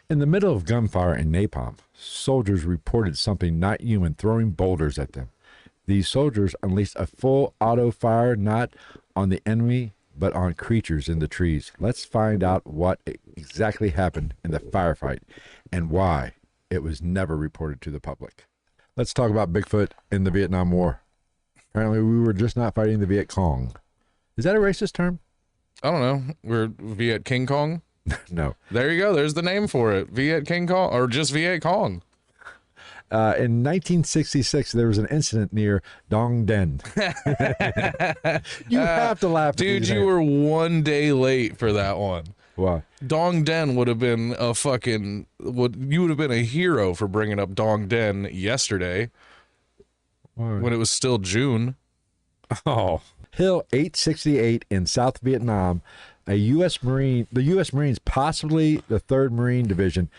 In the middle of gunfire and napalm, soldiers reported something not human throwing boulders at them. These soldiers unleashed a full auto fire not on the enemy, but on creatures in the trees. Let's find out what exactly happened in the firefight and why it was never reported to the public. Let's talk about Bigfoot in the Vietnam War. Apparently, we were just not fighting the Viet Cong. Is that a racist term? I don't know. We're Viet King Kong? No. There you go. There's the name for it. Viet King Kong, or just Viet Cong. In 1966, there was an incident near Dong Den. You have to laugh. Dude, you were 1 day late for that one. Why? Dong Den would have been a fucking... you would have been a hero for bringing up Dong Den yesterday. Why? When it was still June. Oh. Hill 868 in South Vietnam, the U.S. Marines, possibly the 3rd Marine Division,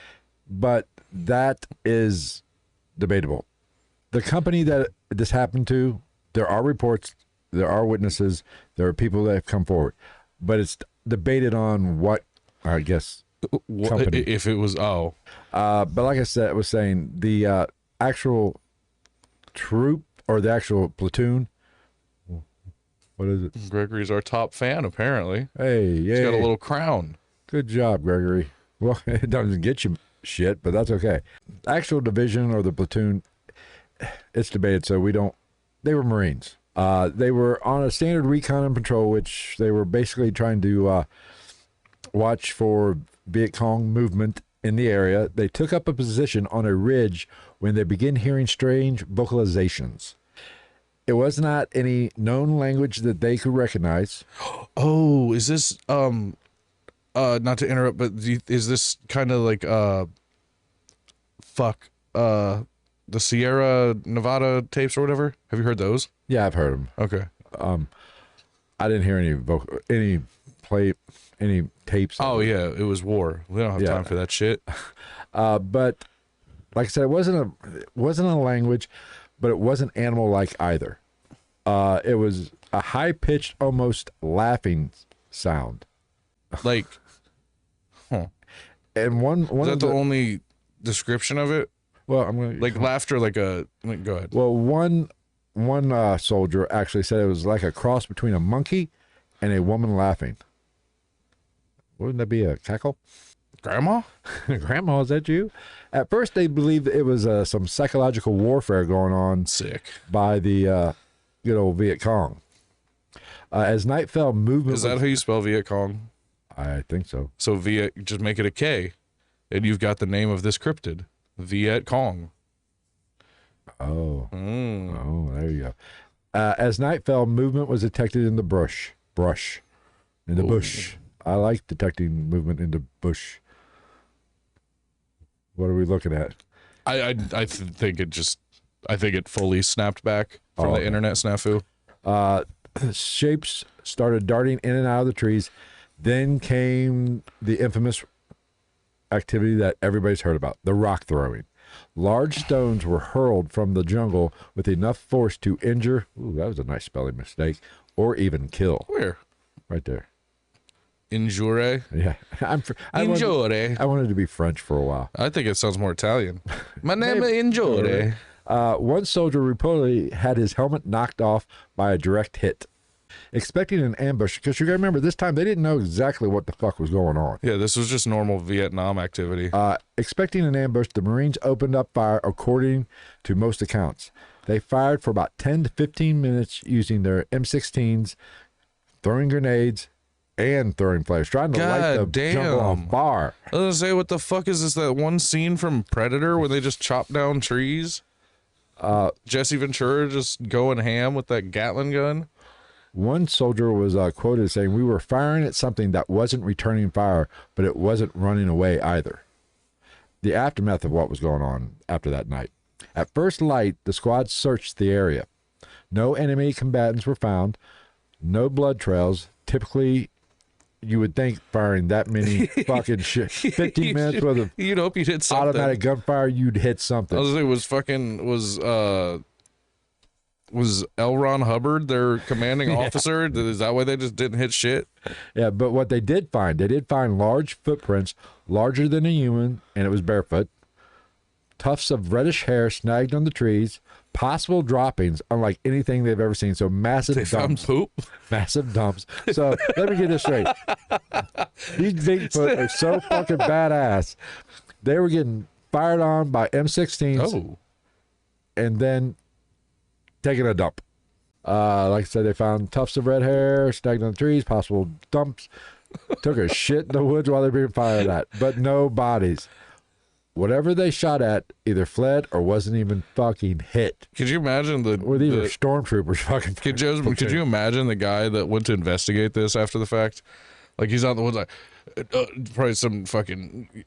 but that is debatable. The company that this happened to, there are reports, there are witnesses, there are people that have come forward, but it's debated on what, I guess, company. If it was, but like I was saying, the actual troop or the actual platoon, what is it? Gregory's our top fan, apparently. Hey, yeah. He's got a little crown. Good job, Gregory. Well, it doesn't get you shit, but that's okay. Actual division or the platoon, it's debated, so we don't... They were Marines. They were on a standard recon and patrol, which they were basically trying to watch for Viet Cong movement in the area. They took up a position on a ridge when they began hearing strange vocalizations. It was not any known language that they could recognize. Oh, is this not to interrupt, but is this kind of like the Sierra Nevada tapes or whatever? Have you heard those? Yeah, I've heard them. Okay. I didn't hear any tapes. Oh yeah, it was war. We don't have time for that shit. But like I said, it wasn't a language, but it wasn't animal-like either. It was a high-pitched, almost laughing sound. Like, huh? And one Is that the only description of it? Well, I'm gonna like laughter, like a. Go ahead. Well, one soldier actually said it was like a cross between a monkey and a woman laughing. Wouldn't that be a cackle? Grandma? Grandma, is that you? At first, they believed it was some psychological warfare going on. Sick. By the good old Viet Cong. As night fell, movement... Is that how you spell Viet Cong? I think so. So Viet, just make it a K, and you've got the name of this cryptid. Viet Cong. Oh. Oh, there you go. As night fell, movement was detected in the bush. In the bush. I like detecting movement in the bush. What are we looking at? I think it fully snapped back from the internet snafu. Shapes started darting in and out of the trees. Then came the infamous activity that everybody's heard about, the rock throwing. Large stones were hurled from the jungle with enough force to injure, that was a nice spelling mistake, or even kill. Where? Right there. Injure? Yeah. I wanted to be French for a while. I think it sounds more Italian. My name is Injure. One soldier reportedly had his helmet knocked off by a direct hit. Expecting an ambush, because you got to remember, this time they didn't know exactly what the fuck was going on. Yeah, this was just normal Vietnam activity. Expecting an ambush, the Marines opened up fire according to most accounts. They fired for about 10 to 15 minutes using their M16s, throwing grenades, and throwing flares, trying to light the jungle on fire. I was going to say, what the fuck is this, that one scene from Predator where they just chop down trees? Jesse Ventura just going ham with that Gatling gun? One soldier was quoted saying, "We were firing at something that wasn't returning fire, but it wasn't running away either." The aftermath of what was going on after that night. At first light, the squad searched the area. No enemy combatants were found. No blood trails. Typically, you would think firing that many fucking shit, 15 minutes worth of you'd hope you'd hit something. Automatic gunfire, you'd hit something. I was Was L. Ron Hubbard their commanding officer? Is that why they just didn't hit shit? Yeah, but what they did find large footprints, larger than a human, and it was barefoot. Tufts of reddish hair snagged on the trees, possible droppings unlike anything they've ever seen. So massive They dumps. found poop? Massive dumps. So let me get this straight. These Bigfoot are so fucking badass. They were getting fired on by M16s. Oh. And then taking a dump. Like I said, they found tufts of red hair snagged on the trees, possible dumps. Took a shit in the woods while they're being fired at, but no bodies. Whatever they shot at either fled or wasn't even fucking hit. Could you imagine Or these were stormtroopers fucking. Could you imagine the guy that went to investigate this after the fact? Like, he's out in the woods, like, probably some fucking,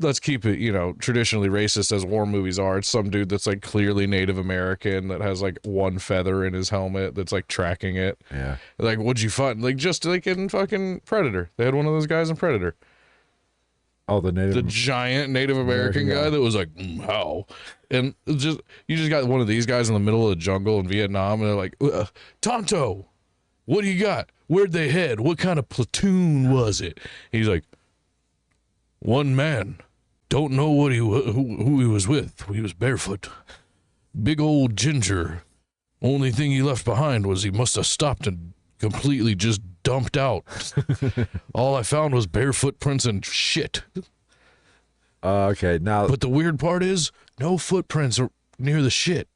let's keep it, traditionally racist as war movies are. It's some dude that's like clearly Native American that has like one feather in his helmet that's like tracking it. Yeah. Like, what'd you find? Like, just like in fucking Predator. They had one of those guys in Predator. Oh, the giant Native American guy that was like, how? And you just got one of these guys in the middle of the jungle in Vietnam, and they're like, Tonto, what do you got? Where'd they head? What kind of platoon was it? He's like, one man. Don't know what who he was with. He was barefoot. Big old ginger. Only thing he left behind was he must have stopped and completely just dumped out. All I found was bare footprints and shit. Okay, now. But the weird part is, no footprints are near the shit.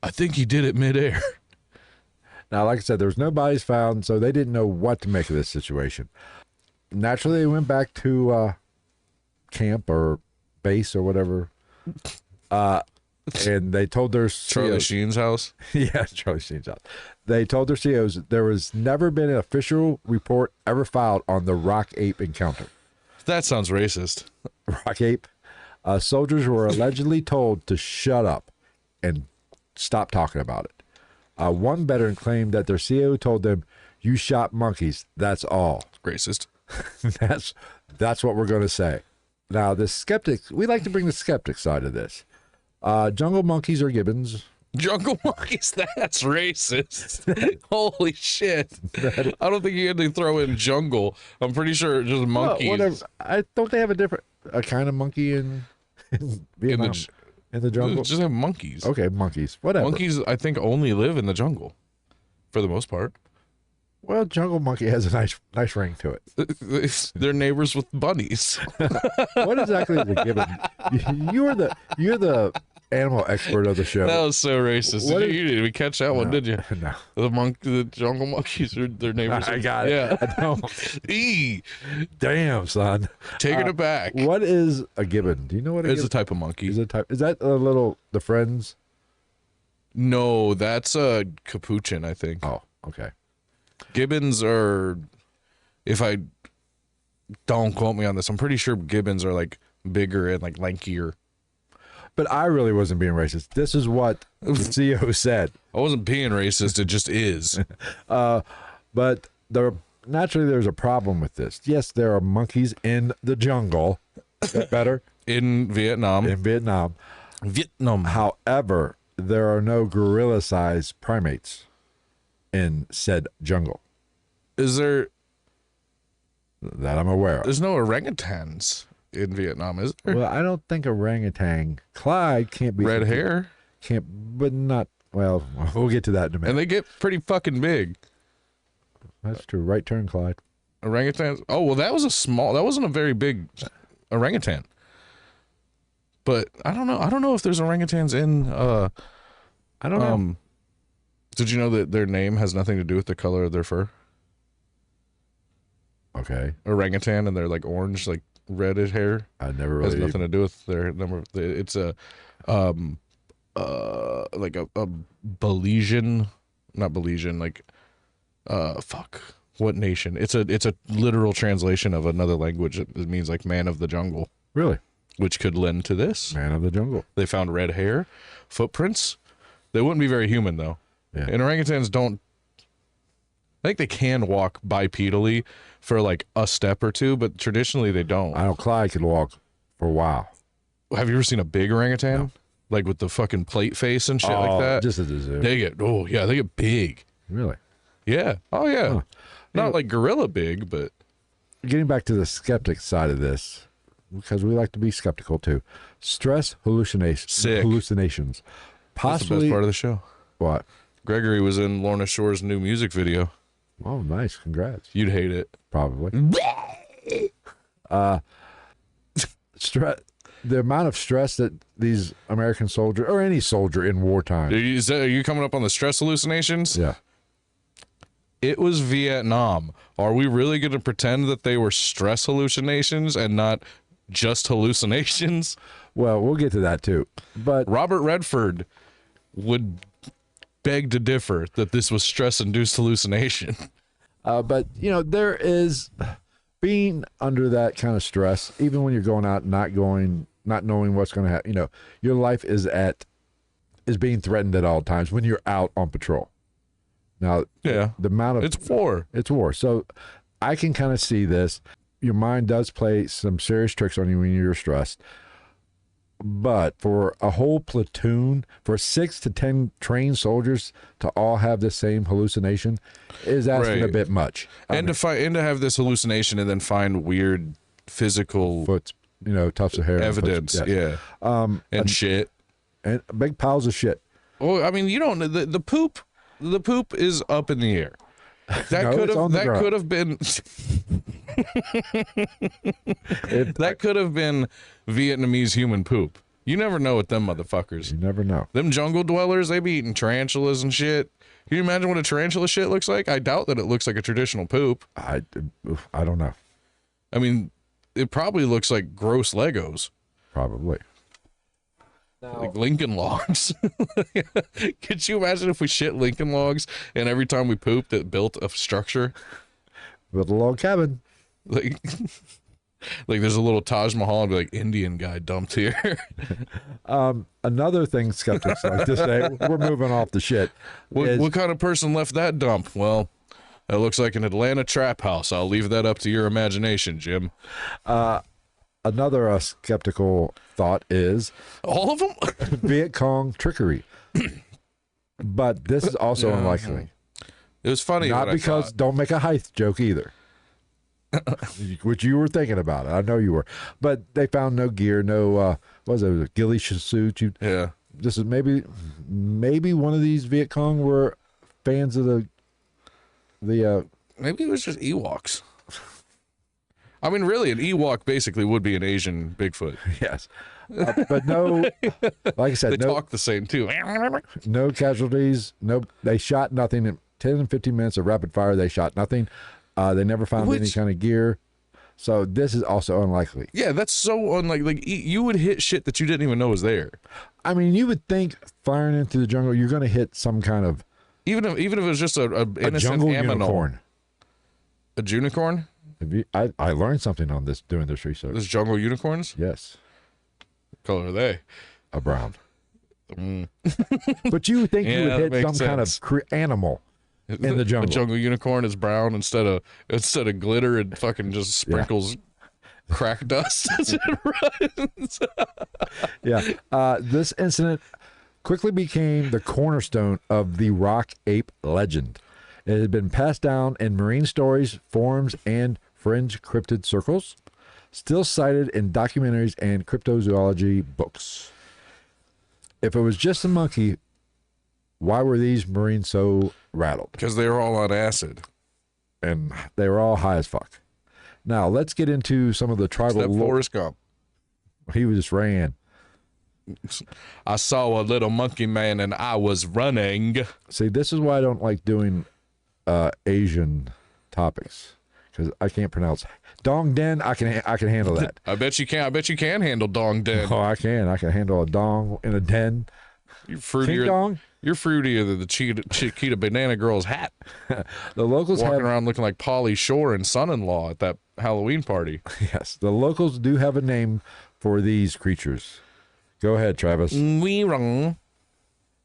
I think he did it midair. Now, like I said, there was no bodies found, so they didn't know what to make of this situation. Naturally, they went back to camp or base or whatever. And they told their Charlie COs, Sheen's house? Yeah, Charlie Sheen's house. They told their COs there was never been an official report ever filed on the rock ape encounter. That sounds racist. Rock ape. Soldiers were allegedly told to shut up and stop talking about it. One veteran claimed that their CO told them, "You shot monkeys. That's all." Racist. That's what we're going to say. Now, the skeptics, we like to bring the skeptic side of this. Jungle monkeys or gibbons. Jungle monkeys? That's racist. Holy shit. I don't think you had to throw in jungle. I'm pretty sure just monkeys. Whatever. Don't they have a kind of monkey in Vietnam? In the jungle? Just have monkeys. Okay, monkeys. Whatever. Monkeys, I think, only live in the jungle for the most part. Well, jungle monkey has a nice ring to it. They're neighbors with bunnies. What exactly is a gibbon? You're the animal expert of the show. That was so racist. You didn't catch that one, did you? No. The jungle monkeys are their neighbors. I got it. Yeah. I don't. Eee. Damn, son. Taking it back. What is a gibbon? Do you know what It's a type of monkey. Is that the Friends? No, that's a capuchin, I think. Oh, okay. Gibbons are, if I don't quote me on this, I'm pretty sure gibbons are like bigger and like lankier. But I really wasn't being racist. This is what the CO said. I wasn't being racist. It just is. But naturally, there's a problem with this. Yes, there are monkeys in the jungle. Better? In Vietnam. In Vietnam. Vietnam. However, there are no gorilla-sized primates in said jungle. Is there? That I'm aware of. There's no orangutans in Vietnam, is there? Well, I don't think orangutan. Clyde can't be red hair. But not. Well, we'll get to that in a minute. And they get pretty fucking big. That's true. Right turn, Clyde. Orangutans. Oh well, that wasn't a very big orangutan. But I don't know. I don't know if there's orangutans in. I don't know. Did you know that their name has nothing to do with the color of their fur? Okay. Orangutan, and they're like orange, like reddish hair. I never really. Has nothing to do with their number. It's a, like a Belizean, not Belizean, like, fuck, what nation? It's a literal translation of another language. It means like man of the jungle. Really? Which could lend to this. Man of the jungle. They found red hair, footprints. They wouldn't be very human though. Yeah. And orangutans don't. I think they can walk bipedally for like a step or two, but traditionally they don't. I know Clyde could walk for a while. Have you ever seen a big orangutan? like with the fucking plate face and shit like that. Just at the zoo. They get big. Really? Yeah. Oh yeah. Huh. Not like gorilla big, but Getting back to the skeptic side of this, because we like to be skeptical too. Stress hallucinations. Sick. Hallucinations. that's the Possibly. best part of the show. What? Gregory was in Lorna Shore's new music video. Oh, nice. Congrats. You'd hate it. Probably. Stress. The amount of stress that these American soldiers, or any soldier in wartime. Are you coming up on the stress hallucinations? Yeah. It was Vietnam. Are we really going to pretend that they were stress hallucinations and not just hallucinations? Well, we'll get to that too. But Robert Redford would beg to differ that this was stress-induced hallucination. but there is being under that kind of stress, even when you're going out, not knowing what's going to happen. Your life is being threatened at all times when you're out on patrol. Now, Yeah. the amount of It's war. It's war. So I can kind of see this. Your mind does play some serious tricks on you when you're stressed. But for a whole platoon, for 6 to 10 trained soldiers to all have the same hallucination is asking a bit much. And to have this hallucination and then find weird physical Tufts of hair. evidence. Yeah. And shit. And big piles of shit. Well, I mean, you don't the poop. The poop is up in the air. That could have been that could have been Vietnamese human poop. You never know with them motherfuckers. You never know. Them jungle dwellers, they be eating tarantulas and shit. Can you imagine what a tarantula shit looks like? I doubt that it looks like a traditional poop. I don't know. I mean, it probably looks like gross Legos. Probably. Like Lincoln Logs. Could you imagine if we shit Lincoln Logs and every time we pooped it built a structure? Built a log cabin. Like there's a little Taj Mahal and be like, Indian guy dumped here. Another thing skeptics like to say, we're moving off the shit. What kind of person left that dump? Well, that looks like an Atlanta trap house. I'll leave that up to your imagination, Jim. Another skeptical thought is all of them Viet Cong trickery. But this is also unlikely. It was funny. Not because don't make a height joke either. Which you were thinking about it. I know you were. But they found no gear, no what was it, a ghillie suit. Yeah. This is maybe one of these Viet Cong were fans of the maybe it was just Ewoks. I mean, really, an Ewok basically would be an Asian Bigfoot. Yes. But no, like I said, they talk the same too. No casualties. No, they shot nothing. In 10 and 15 minutes of rapid fire, they shot nothing. They never found any kind of gear. So this is also unlikely. Yeah, that's so unlikely. Like, you would hit shit that you didn't even know was there. I mean, you would think firing into the jungle, you're going to hit some kind of... Even if it was just a innocent jungle aminal. unicorn. A unicorn? I learned something on this doing this research. There's jungle unicorns? Yes. What color are they? A brown. But you would think you would hit some kind of animal in the jungle. A jungle unicorn is brown instead of glitter and fucking just sprinkles crack dust as it runs. This incident quickly became the cornerstone of the rock ape legend. It had been passed down in marine stories, forums, and fringe cryptid circles, still cited in documentaries and cryptozoology books. If it was just a monkey, why were these Marines so rattled? Because they were all on acid. And they were all high as fuck. Now, let's get into some of the tribal... Except Forrest Gump. He just ran. I saw a little monkey man and I was running. See, this is why I don't like doing Asian topics. Because I can't pronounce... Dong Den, I can handle that. I bet you can. I bet you can handle Dong Den. Oh, I can. I can handle a dong in a den. You're fruitier. Dong? You're fruitier than the Chiquita Banana Girl's hat. The locals walking around looking like Pauly Shore and son-in-law at that Halloween party. Yes, the locals do have a name for these creatures. Go ahead, Travis. Nirong.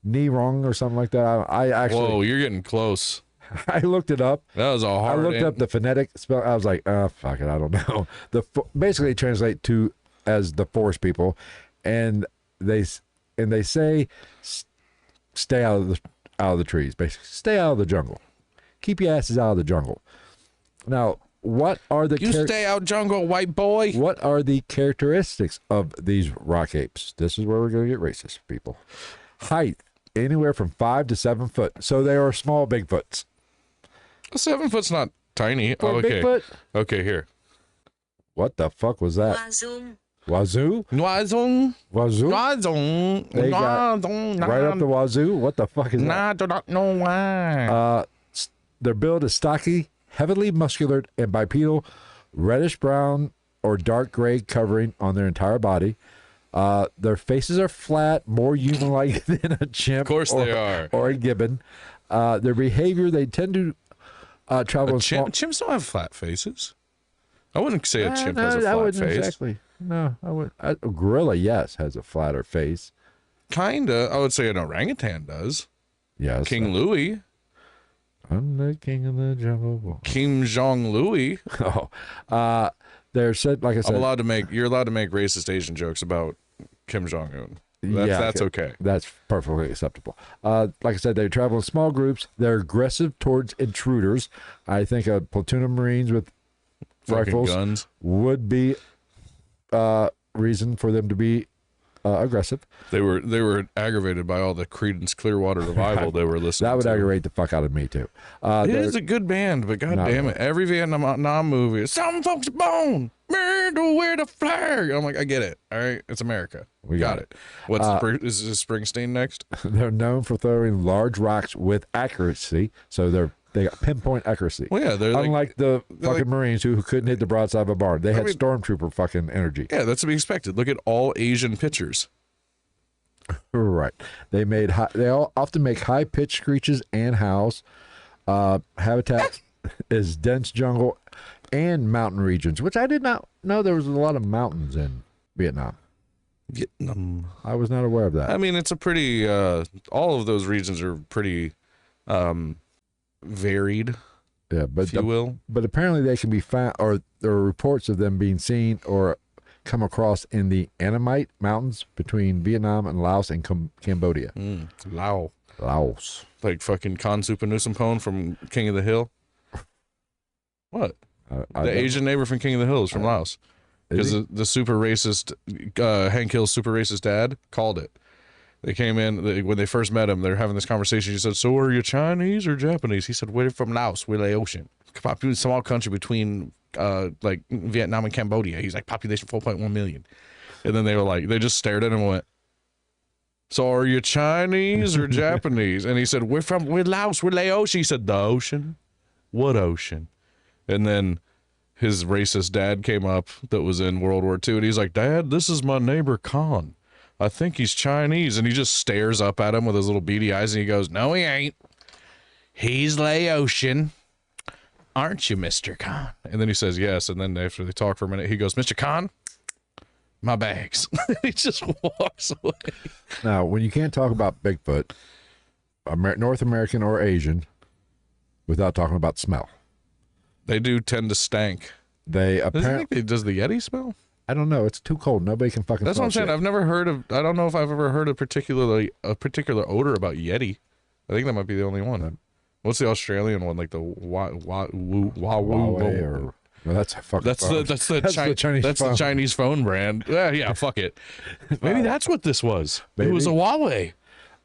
Nirong or something like that. I actually. Whoa, you're getting close. I looked it up. That was a hard. I looked up the phonetic spell. I was like, fuck it, I don't know. Basically translate to as the forest people, and they and they say stay out of the trees. Basically, stay out of the jungle. Keep your asses out of the jungle. Now, what are the stay out jungle, white boy? What are the characteristics of these rock apes? This is where we're going to get racist, people. Height, anywhere from 5 to 7 foot. So they are small Bigfoots. 7 foot's not tiny. For okay. Bigfoot? Okay, here. What the fuck was that? Wazoo? Wazoo? Wazoo? Wazoo? They got right up the wazoo? What the fuck is that? I don't know why. Their build is stocky, heavily muscular, and bipedal, reddish brown or dark gray covering on their entire body. Their faces are flat, more human-like than a chimp. Of course they are. Or a gibbon. Their behavior, they tend to travel in small... Chimps don't have flat faces. I wouldn't say a chimp has a flat face. Exactly. No, I would. A gorilla, yes, has a flatter face. Kinda. I would say an orangutan does. Yes. King Louis. I'm the king of the jungle. Kim Jong Louis. Oh, they're said, like I said, you're allowed to make racist Asian jokes about Kim Jong Un. That's okay. That's perfectly acceptable. Like I said, they travel in small groups. They're aggressive towards intruders. I think a platoon of Marines with rifles guns would be reason for them to be aggressive. They were aggravated by all the Creedence Clearwater Revival they were listening to. That would aggravate the fuck out of me too. It is a good band, but god damn it, every Vietnam movie, some folks bone, man to wear the flag. I'm like, I get it. All right, it's America. We got it. Is Springsteen next? They're known for throwing large rocks with accuracy, so they got pinpoint accuracy. Well, yeah, they're unlike the fucking Marines who couldn't hit the broadside of a barn. They had stormtrooper fucking energy. Yeah, that's to be expected. Look at all Asian pitchers. Right. They all often make high pitched screeches and howls. Habitat is dense jungle and mountain regions, which I did not know there was a lot of mountains in Vietnam. I was not aware of that. I mean, it's a pretty all of those regions are pretty varied, but if you will. But apparently they can be found, or there are reports of them being seen or come across in the Annamite Mountains between Vietnam and Laos and Cambodia. Laos. Like fucking Khan Supanoosapone from King of the Hill. What? The Asian neighbor from King of the Hill is from Laos. Because the super racist, Hank Hill's super racist dad called it. They came in, when they first met him, they're having this conversation. She said, so are you Chinese or Japanese? He said, we're from Laos, we're Laotian. Small country between like Vietnam and Cambodia. He's like, population 4.1 million. And then they were like, they just stared at him and went, so are you Chinese or Japanese? And he said, we're Laos, we're Laotian. He said, the ocean? What ocean? And then his racist dad came up that was in World War II, and he's like, Dad, this is my neighbor Khan. I think he's Chinese. And he just stares up at him with his little beady eyes, and he goes, no, he ain't. He's Laotian. Aren't you, Mr. Khan? And then he says, yes. And then after they talk for a minute, he goes, Mr. Khan, my bags. He just walks away. Now, when you can't talk about Bigfoot, North American or Asian, without talking about smell. They do tend to stank. Does the Yeti smell? I don't know. It's too cold. Nobody can fucking. That's what I'm saying. I've never heard of. I don't know if I've ever heard a particular odor about Yeti. I think that might be the only one. What's the Australian one? Like the Huawei. No, that's a fucking. That's the Chinese. That's the Chinese phone brand. Yeah. Fuck it. Maybe that's what this was. Maybe. It was a Huawei.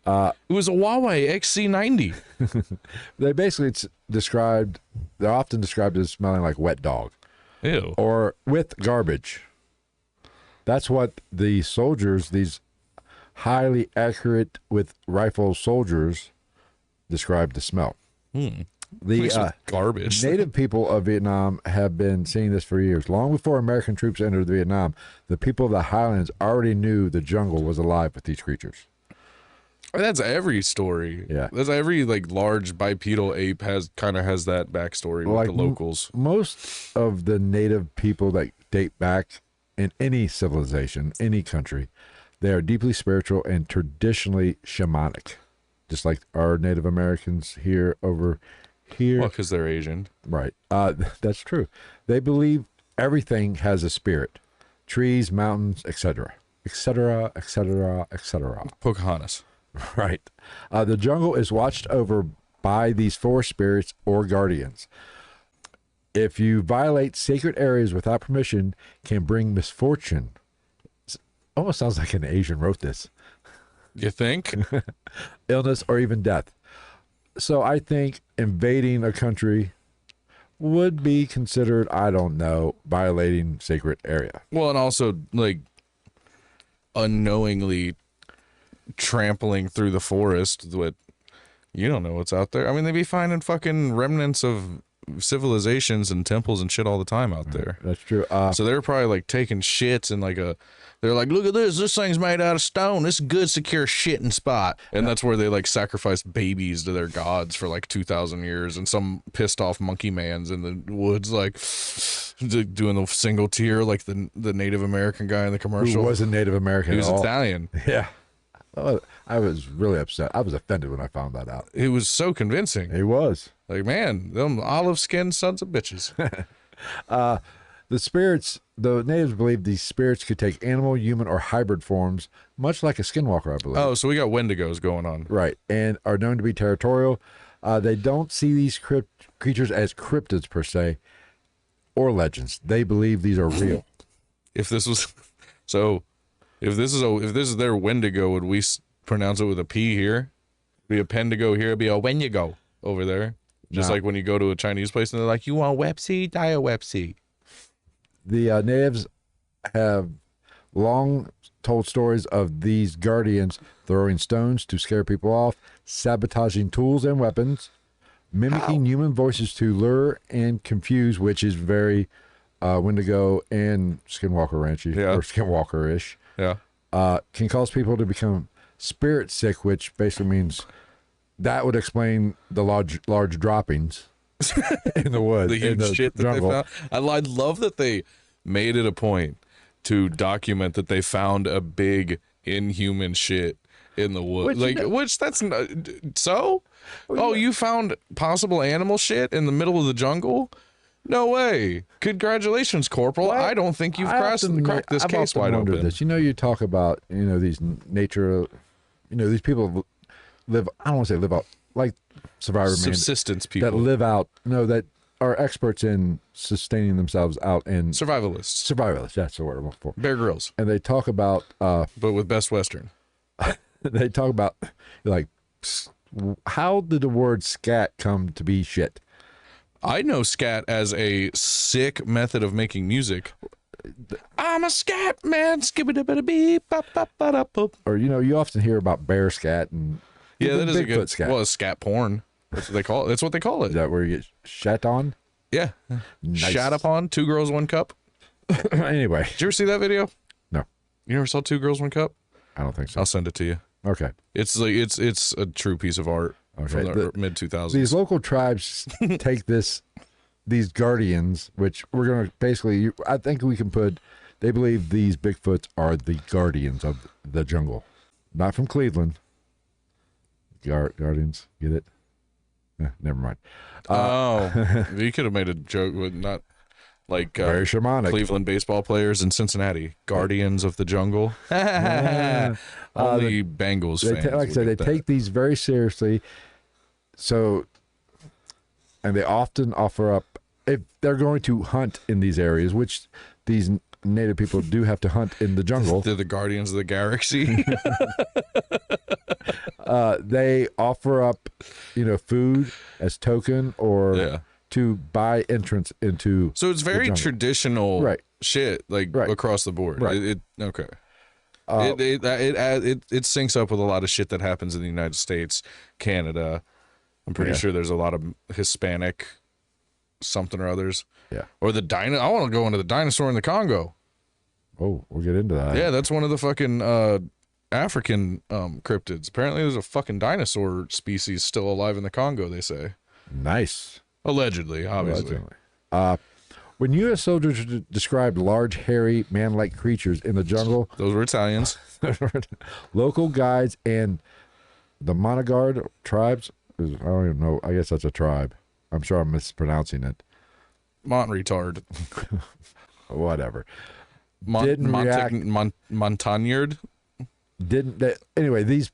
It was a Huawei XC90. They basically they're often described as smelling like wet dog. Ew. Or with garbage. That's what the soldiers, these highly accurate with rifle soldiers, describe the smell. The garbage. Native people of Vietnam have been seeing this for years. Long before American troops entered Vietnam, the people of the highlands already knew the jungle was alive with these creatures. That's every story. Yeah. That's every large bipedal ape has that backstory with the locals. Most of the native people that date back in any civilization, any country, they are deeply spiritual and traditionally shamanic. Just like our Native Americans over here. Well, because they're Asian. Right. That's true. They believe everything has a spirit. Trees, mountains, etc. etc., etc., etc. Pocahontas. Right. The jungle is watched over by these forest spirits or guardians. If you violate sacred areas without permission, can bring misfortune. It almost sounds like an Asian wrote this. You think? Illness or even death. So I think invading a country would be considered, I don't know, violating sacred area. Well, and also like unknowingly trampling through the forest with, you don't know what's out there. I mean, they be finding fucking remnants of civilizations and temples and shit all the time out there. That's true. So they're probably like taking shits and they're like, look at this thing's made out of stone. This is a good, secure shitting spot. And that's where they like sacrificed babies to their gods for like 2,000 years. And some pissed off monkey man's in the woods, like doing the single tear, like the Native American guy in the commercial. Who wasn't Native American He was at all. Italian. Yeah. Oh, I was really upset. I was offended when I found that out. It was so convincing. He was. Like, man, them olive-skinned sons of bitches. The spirits, the natives believe these spirits could take animal, human, or hybrid forms, much like a skinwalker, I believe. Oh, so we got Wendigos going on. Right, and are known to be territorial. They don't see these creatures as cryptids per se, or legends. They believe these are real. If this was, so, if this is their Wendigo, would we pronounce it with a P here? Be a Pendigo here, be a Wendigo over there. Just like when you go to a Chinese place and they're like, you want Wepsi? Die a Wepsi. The natives have long told stories of these guardians throwing stones to scare people off, sabotaging tools and weapons, mimicking human voices to lure and confuse, which is very Wendigo and Skinwalker Ranchy, or Skinwalker-ish. Yeah. Can cause people to become spirit sick, which basically means that would explain the large droppings in the woods. The huge shit that jungle. They found. I love that they made it a point to document that they found a big inhuman shit in the woods. Which that's not, so? Oh, you found possible animal shit in the middle of the jungle? No way. Congratulations, Corporal. Well, I don't think you've cracked this case wide open. This. You talk about, these nature, these people live, I don't want to say live out, like Survivor subsistence people that live out, that are experts in sustaining themselves out in survivalists. That's the word I'm looking for. Bear Grylls. And they talk about, but with Best Western. They talk about like, how did the word scat come to be shit? I know scat as a sick method of making music. I'm a scat man. Or you often hear about bear scat and that is Bigfoot a good scat. Well, it's scat porn. That's what they call it. That's what they call it. Is that where you get shat on? Yeah, Nice. Shat upon. 2 Girls, 1 Cup. Anyway, Did you ever see that video? No, You never saw 2 Girls, 1 Cup? I don't think so. I'll send it to you. Okay, It's like it's a true piece of art from the mid 2000s. These local tribes take these guardians, which we're gonna basically. I think we can put. They believe these Bigfoots are the guardians of the jungle, not from Cleveland. Guardians, get it? Never mind. You could have made a joke with not like Very shamanic. Cleveland baseball players in Cincinnati, Guardians of the Jungle. Only Bengals fans. Like I said, they take these very seriously. So, and they often offer up, if they're going to hunt in these areas, which these native people do have to hunt in the jungle. They're the Guardians of the Galaxy. They offer up, food as token or to buy entrance into. So it's very traditional shit, across the board. Right. Okay. It syncs up with a lot of shit that happens in the United States, Canada. I'm pretty sure there's a lot of Hispanic something or others. Yeah. Or I want to go into the dinosaur in the Congo. Oh, we'll get into that. Yeah, that's one of the fucking African cryptids. Apparently there's a fucking dinosaur species still alive in the Congo, they say. Nice. Allegedly, obviously. When U.S. soldiers described large, hairy, man-like creatures in the jungle, those were Italians. Local guides and the Monagard tribes, I don't even know, I guess that's a tribe. I'm sure I'm mispronouncing it. Mont retard. Whatever. Montagnard. Anyway, these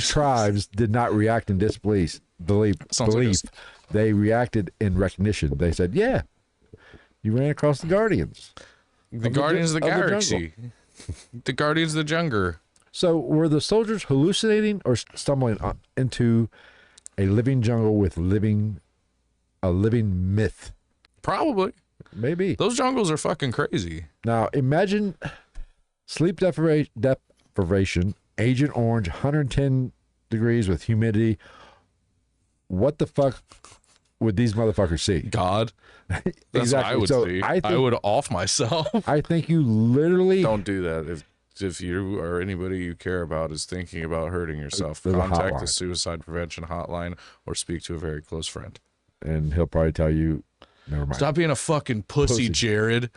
tribes did not react in disbelief. Belief. They reacted in recognition. They said, "Yeah, you ran across the Guardians, the Guardians of the Galaxy, the Guardians of the Jungle." So, were the soldiers hallucinating or stumbling into a living jungle with a living myth? Probably. Maybe. Those jungles are fucking crazy. Now, imagine sleep deprivation, Agent Orange, 110 degrees with humidity. What the fuck would these motherfuckers see? God. That's Exactly. what I would see. I would off myself. I think you literally... Don't do that. If you or anybody you care about is thinking about hurting yourself, contact the suicide prevention hotline or speak to a very close friend. And he'll probably tell you, never mind. Stop being a fucking pussy. Jared.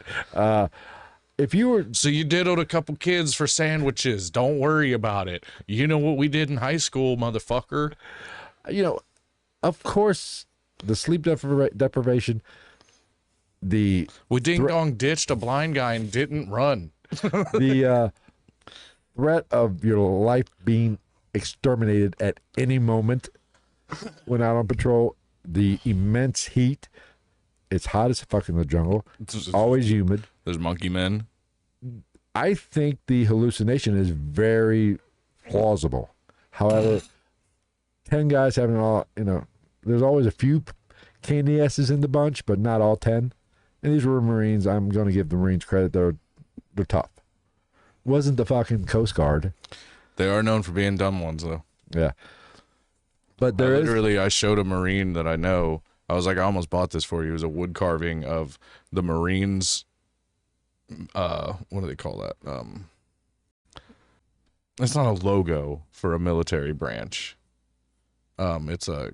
If you were... So you diddled a couple kids for sandwiches. Don't worry about it. You know what we did in high school, motherfucker. You know, of course, the sleep deprivation, we ding-dong ditched a blind guy and didn't run. The threat of your life being exterminated at any moment when out on patrol, the immense heat. It's hot as fuck in the jungle. It's always humid. There's monkey men. I think the hallucination is very plausible. However, 10 guys having all, there's always a few candy asses in the bunch, but not all 10. And these were Marines. I'm going to give the Marines credit. They're tough. Wasn't the fucking Coast Guard. They are known for being dumb ones, though. Yeah. But I showed a Marine that I know. I was like, I almost bought this for you. It was a wood carving of the Marines. What do they call that? It's not a logo for a military branch. It's a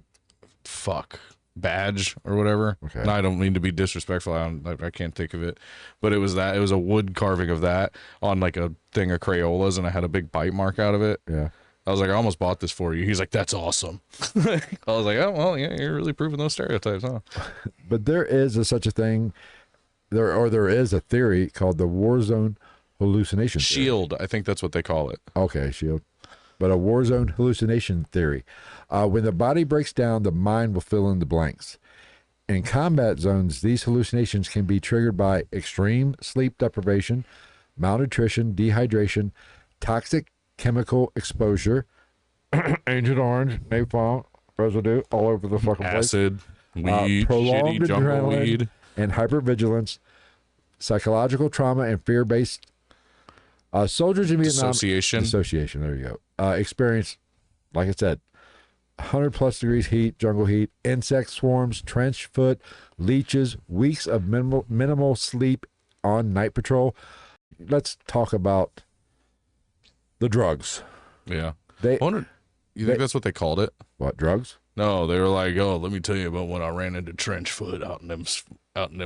badge or whatever. Okay. And I don't mean to be disrespectful. I can't think of it, but it was that. It was a wood carving of that on like a thing of Crayolas, and I had a big bite mark out of it. Yeah. I was like, I almost bought this for you. He's like, that's awesome. I was like, oh, well, yeah, you're really proving those stereotypes, huh? But there is such a thing, there is a theory called the war zone hallucination theory. Shield, I think that's what they call it. Okay, shield. But a war zone hallucination theory. When the body breaks down, the mind will fill in the blanks. In combat zones, these hallucinations can be triggered by extreme sleep deprivation, malnutrition, dehydration, toxic chemical exposure, Agent Orange, napalm, residue all over the fucking place. Acid, weed, prolonged shitty jungle weed, and hypervigilance, psychological trauma, and fear-based. Soldiers in Vietnam... Dissociation, there you go. Experience, like I said, 100-plus degrees heat, jungle heat, insect swarms, trench foot, leeches, weeks of minimal sleep on night patrol. Let's talk about the drugs. Yeah. You think that's what they called it? What, drugs? No, they were like, oh, let me tell you about when I ran into trench foot out in them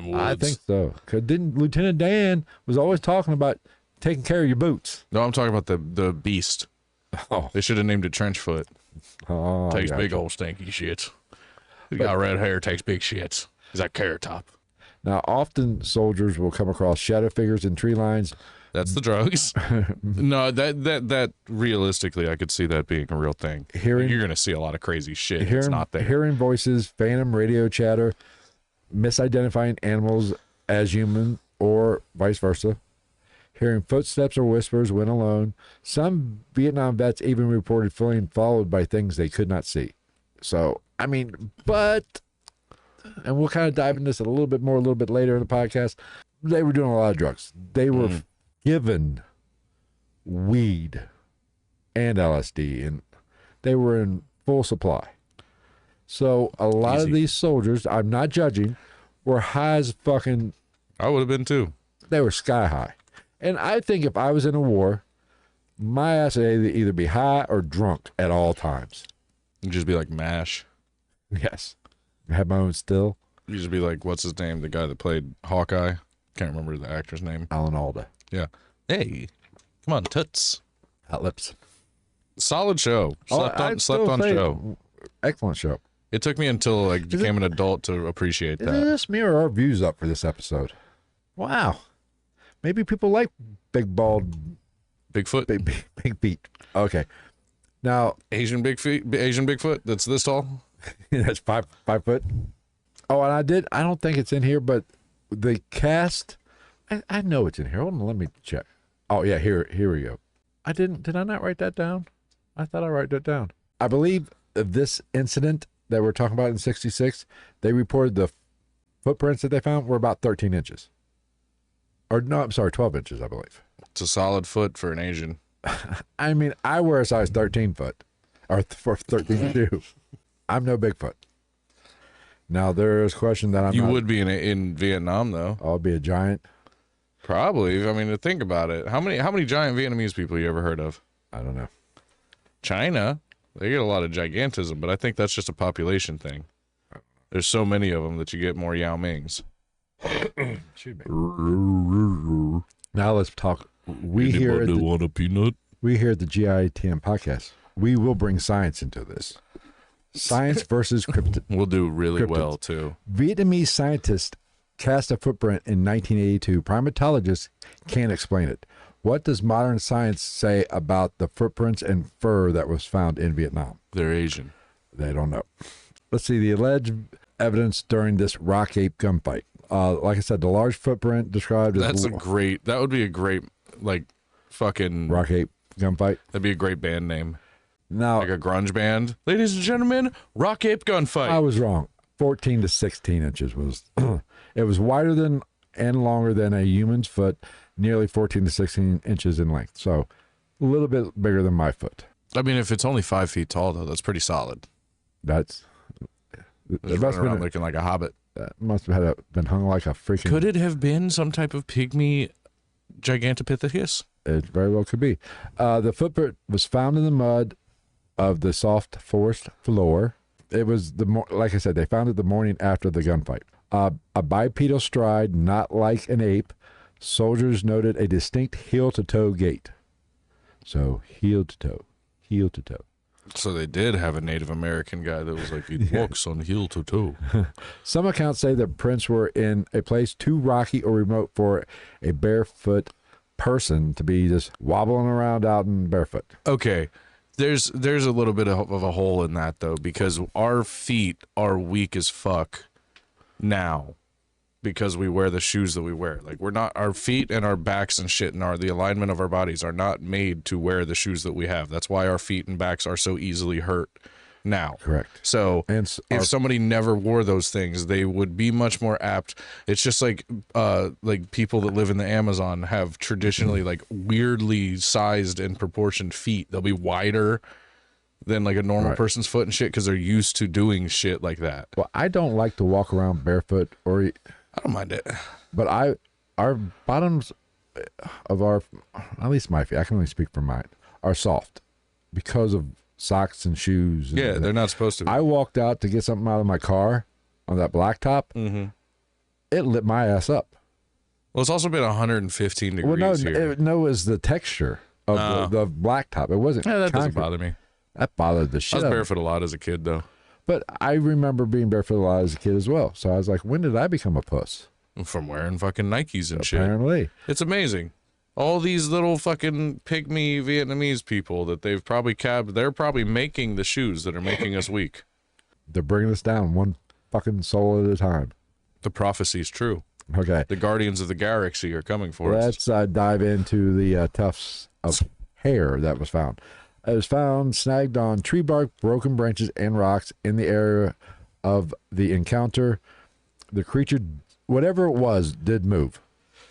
woods. I think so. Because Lieutenant Dan was always talking about taking care of your boots. No, I'm talking about the beast. Oh. They should have named it trench foot. Oh, takes big old stinky shits. He's got red hair, takes big shits. He's like Carrot Top. Now, often soldiers will come across shadow figures in tree lines. That's the drugs. No, that realistically, I could see that being a real thing. You're going to see a lot of crazy shit. It's not there. Hearing voices, phantom radio chatter, misidentifying animals as human or vice versa. Hearing footsteps or whispers when alone. Some Vietnam vets even reported feeling followed by things they could not see. So, I mean, and we'll kind of dive into this a little bit later in the podcast. They were doing a lot of drugs. They were given weed and LSD, and they were in full supply. So a lot of these soldiers, I'm not judging, were high as fucking... I would have been too. They were sky high. And I think if I was in a war, my ass would either be high or drunk at all times. You'd just be like MASH. Yes. I have my own still. You'd just be like, what's his name? The guy that played Hawkeye. Can't remember the actor's name. Alan Alda. Yeah. Hey, come on, toots. Hot lips. Solid show. Slept on show. Excellent show. It took me until I became an adult to appreciate that. Let's mirror our views up for this episode. Wow. Maybe people like big bald, Bigfoot? big feet. Okay. Now Asian Bigfoot that's this tall? that's 5 foot. Oh, and I don't think it's in here, but the cast, I know it's in here. Hold on, let me check. Oh yeah, here we go. Did I not write that down? I thought I wrote that down. I believe this incident that we're talking about in 66, they reported the footprints that they found were about 13 inches. Or no, I'm sorry, 12 inches, I believe. It's a solid foot for an Asian. I mean, I wear a size 13 foot, or for 13 too. I'm no Bigfoot. Now there's a question that You would be in Vietnam though. I'll be a giant. Probably. I mean, think about it. How many giant Vietnamese people you ever heard of? I don't know. China, they get a lot of gigantism, but I think that's just a population thing. There's so many of them that you get more Yao Mings. Now let's talk. Anybody want a peanut? We here at the GITN Podcast, we will bring science into this. Science versus cryptid. We'll do really cryptids. well, too. Vietnamese scientists cast a footprint in 1982. Primatologists can't explain it. What does modern science say about the footprints and fur that was found in Vietnam? They're Asian. They don't know. Let's see the alleged evidence during this rock ape gunfight. Like I said, the large footprint described as that would be a great, like, fucking rock ape gunfight. That'd be a great band name. Now, like a grunge band. Ladies and gentlemen, rock ape gunfight. I was wrong. 14 to 16 inches was, it was wider than and longer than a human's foot, nearly 14 to 16 inches in length. So a little bit bigger than my foot. I mean, if it's only 5 feet tall, though, that's pretty solid. That's, it must have been looking like a hobbit. That must have been hung like a freaking. Could it have been some type of pygmy Gigantopithecus? It very well could be. The footprint was found in the mud of the soft forest floor. It was like I said, they found it the morning after the gunfight. A bipedal stride, not like an ape. Soldiers noted a distinct heel-to-toe gait. So heel to toe. So they did have a Native American guy that was like, he walks on heel to toe. Some accounts say that prints were in a place too rocky or remote for a barefoot person to be just wobbling around out in barefoot. Okay. There's a little bit of a hole in that, though, because our feet are weak as fuck now because we wear the shoes that we wear. Like, our feet and our backs and shit and the alignment of our bodies are not made to wear the shoes that we have. That's why our feet and backs are so easily hurt now. Correct. So if somebody never wore those things, they would be much more apt. It's just like people that live in the Amazon have traditionally like weirdly sized and proportioned feet. They'll be wider than like a normal person's foot and shit because they're used to doing shit like that. Well, I don't like to walk around barefoot I don't mind it. But our bottoms of at least my feet, I can only speak for mine, are soft because of socks and shoes. Yeah, they're not supposed to be. I walked out to get something out of my car on that blacktop. Mm-hmm. It lit my ass up. Well, it's also been 115 degrees here. It was the texture of the blacktop. It wasn't. Yeah, that doesn't bother me. That bothered the shit. I was barefoot a lot as a kid, though. But I remember being barefoot a lot as a kid as well. So I was like, when did I become a puss? From wearing fucking Nikes and shit. Apparently. It's amazing. All these little fucking pygmy Vietnamese people that they've probably they're probably making the shoes that are making us weak. They're bringing us down one fucking soul at a time. The prophecy's true. Okay. The Guardians of the Galaxy are coming for us. Let's dive into the tufts of hair that was found. It was found snagged on tree bark, broken branches, and rocks in the area of the encounter. The creature, whatever it was, did move.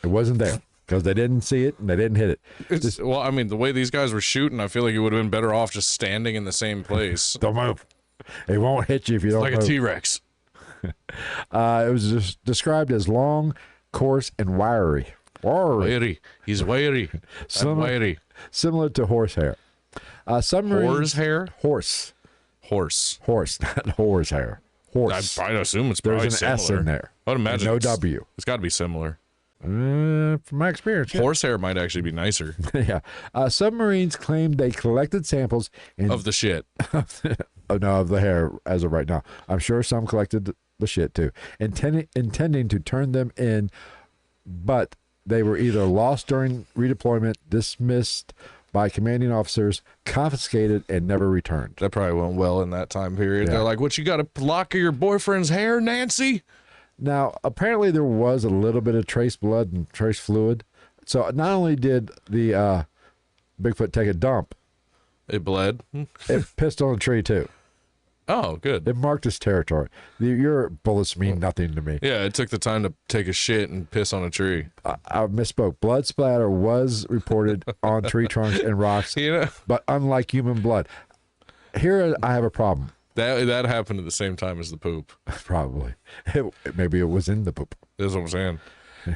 It wasn't there because they didn't see it and they didn't hit it. Well, I mean, the way these guys were shooting, I feel like you would have been better off just standing in the same place. Don't move. It won't hit you if you don't move. Like a T-Rex. It was just described as long, coarse, and wiry. Wiry. He's wiry. Similar to horsehair. Horsehair? Horse, not horsehair. Horse. I'd assume it's probably There's an similar. S in there. I would imagine no W. It's got to be similar. From my experience, yeah. Horsehair might actually be nicer. Yeah. Submarines claimed they collected samples of the shit. of the hair as of right now. I'm sure some collected the shit too, intending to turn them in, but They were either lost during redeployment, dismissed by commanding officers, confiscated, and never returned. That probably went well in that time period. Yeah. They're like, what, you got a lock of your boyfriend's hair, Nancy? Now, apparently there was a little bit of trace blood and trace fluid. So not only did the Bigfoot take a dump, It bled. it pissed on a tree too. Oh, good. It marked its territory. Your bullets mean nothing to me. Yeah, it took the time to take a shit and piss on a tree. I misspoke. Blood splatter was reported on tree trunks and rocks, You know, but unlike human blood. Here I have a problem. that happened at the same time as the poop. Probably. Maybe it was in the poop. That's what I'm saying.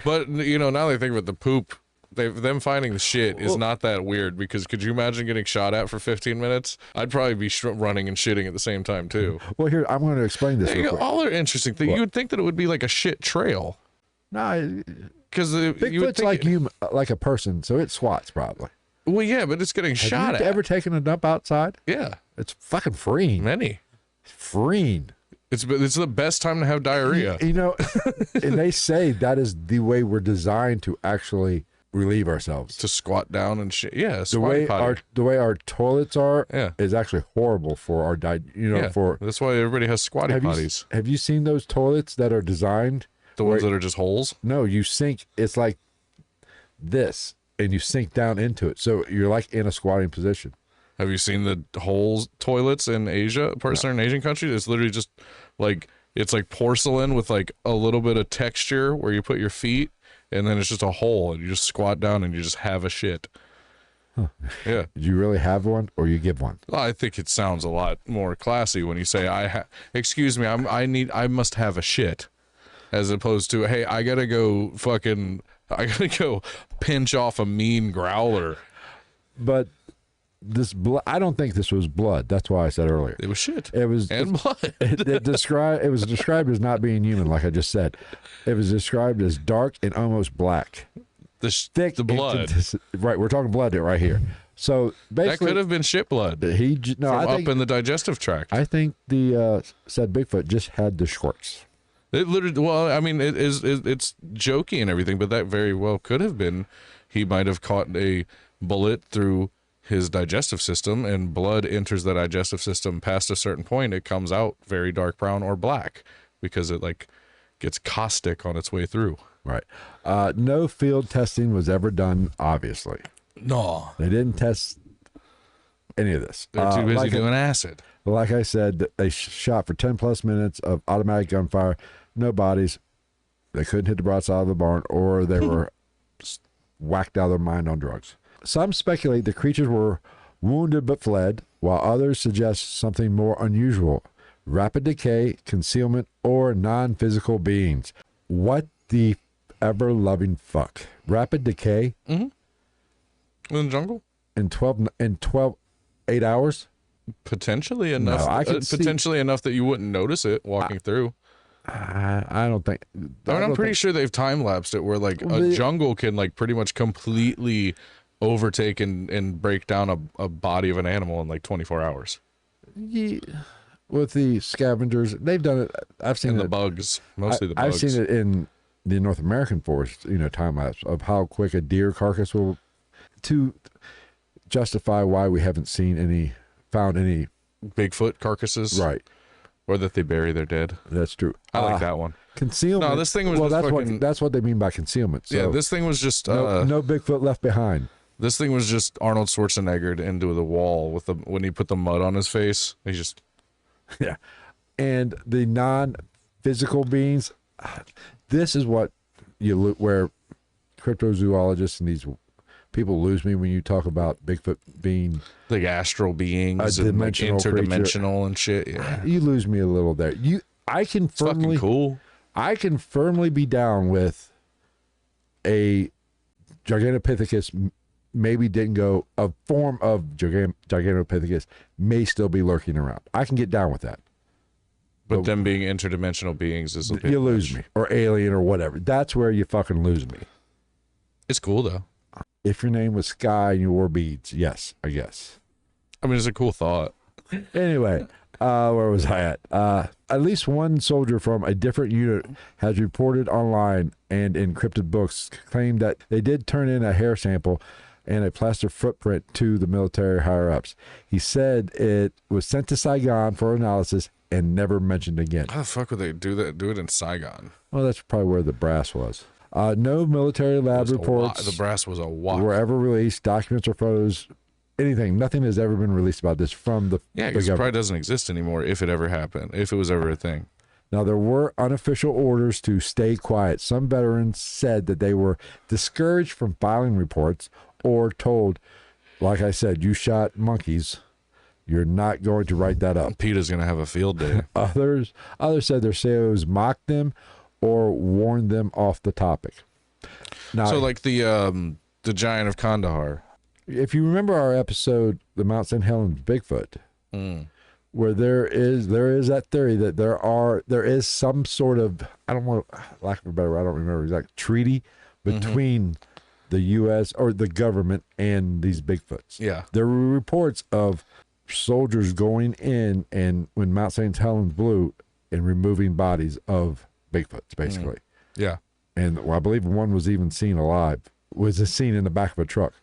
But, you know, now they think about the poop, them finding the shit is not that weird, because could you imagine getting shot at for 15 minutes? I'd probably be running and shitting at the same time, too. Well, here, I'm going to explain this real quick. All are interesting things. You would think that it would be like a shit trail. No, Because you would Bigfoot's think like a person, so it swats probably. well, yeah, but it's getting shot Have at. you ever taken a dump outside? Yeah, It's fucking freeing. many. Freeing. It's the best time to have diarrhea. You know, and they say that is the way we're designed to actually relieve ourselves. To squat down and shit. Yeah, The squatty way potty. the way our toilets are Yeah. is actually horrible for our Yeah, for that's why everybody has squatty potties. have you seen those toilets that are designed? The ones that are just holes. No, you sink. It's like this, and you sink down into it, so you're like in a squatting position. Have you seen the holes toilets in Asia, certain Asian countries? It's literally just like, it's like porcelain with like a little bit of texture where you put your feet, and then it's just a hole, and you just squat down and you just have a shit. Yeah. Do you really have one, or you give one? Well, I think it sounds a lot more classy when you say, excuse me, I must have a shit, as opposed to, hey, I gotta go pinch off a mean growler. But this blood, I don't think this was blood. That's why I said earlier. It was shit. It was and blood. It was described as not being human, like I just said. It was described as dark and almost black. Thick, the blood. Right, we're talking blood right here. So That basically, could have been shit blood from up in the digestive tract. I think the said Bigfoot just had the shorts. It literally, well, I mean, it's jokey and everything, but that very well could have been. He might have caught a bullet through his digestive system, and blood enters the digestive system past a certain point. It comes out very dark brown or black because it like gets caustic on its way through. Right. No field testing was ever done, obviously. No, They didn't test any of this. they're too busy doing acid. Like I said, they shot for 10 plus minutes of automatic gunfire, no bodies. They couldn't hit the broadside of the barn, or they were whacked out of their mind on drugs. Some speculate the creatures were wounded but fled, while others suggest something more unusual: rapid decay, concealment, or non-physical beings. What the ever-loving fuck? Rapid decay In the jungle? in 8 hours? Potentially enough. I can see- potentially enough that you wouldn't notice it walking through. I don't think. I'm pretty sure they've time lapsed it where like a jungle can like pretty much completely overtake and break down a body of an animal in like 24 hours. Yeah, with the scavengers, they've done it. I've seen And it. the bugs, mostly the bugs. I've seen it in the North American forest. Time lapse of how quick a deer carcass will, to justify why we haven't found any. Bigfoot carcasses. Right. Or that they bury their dead. That's true. I like that one. Concealment. No, this thing was well. just That's what they mean by concealment. So Yeah, this thing was just no Bigfoot left behind. this thing was just Arnold Schwarzenegger into the wall with when he put the mud on his face. He just Yeah. And the non-physical beings, this is what where cryptozoologists and these people lose me when you talk about Bigfoot being like astral beings a and like dimensional interdimensional and shit. Yeah. You lose me a little there. I can It's fucking firmly cool. I can firmly be down with a Gigantopithecus. Maybe didn't go. A form of Gigantopithecus may still be lurking around. I can get down with that. But them being interdimensional beings is a bit You lose much. me, or alien, or whatever. That's where you fucking lose me. It's cool though. If your name was Sky and you wore beads, yes, I guess. I mean, it's a cool thought. Anyway, Where was I at? At least one soldier from a different unit has reported online and in encrypted books claimed that they did turn in a hair sample and a plaster footprint to the military higher-ups. He said it was sent to Saigon for analysis and never mentioned again. How the fuck would they do that? Do it in Saigon? Well, that's probably where the brass was. No military lab reports. The brass was a walk. Were ever released, documents or photos, anything. Nothing has ever been released about this from the because it probably doesn't exist anymore if it ever happened, if it was ever a thing. Now, there were unofficial orders to stay quiet. Some veterans said that they were discouraged from filing reports or told, like I said, you shot monkeys. You're not going to write that up. PETA's going to have a field day. Others said their CEOs mocked them or warned them off the topic. Now, so like the giant of Kandahar. If you remember our episode, the Mount St. Helens Bigfoot, where there is that theory that there is some sort of, I don't want, lack of a better word, I don't remember exact treaty between the U.S. or the government and these Bigfoots. Yeah, there were reports of soldiers going in and when Mount St. Helens blew and removing bodies of Bigfoots, basically. Yeah, and I believe one was even seen alive. Was seen in the back of a truck,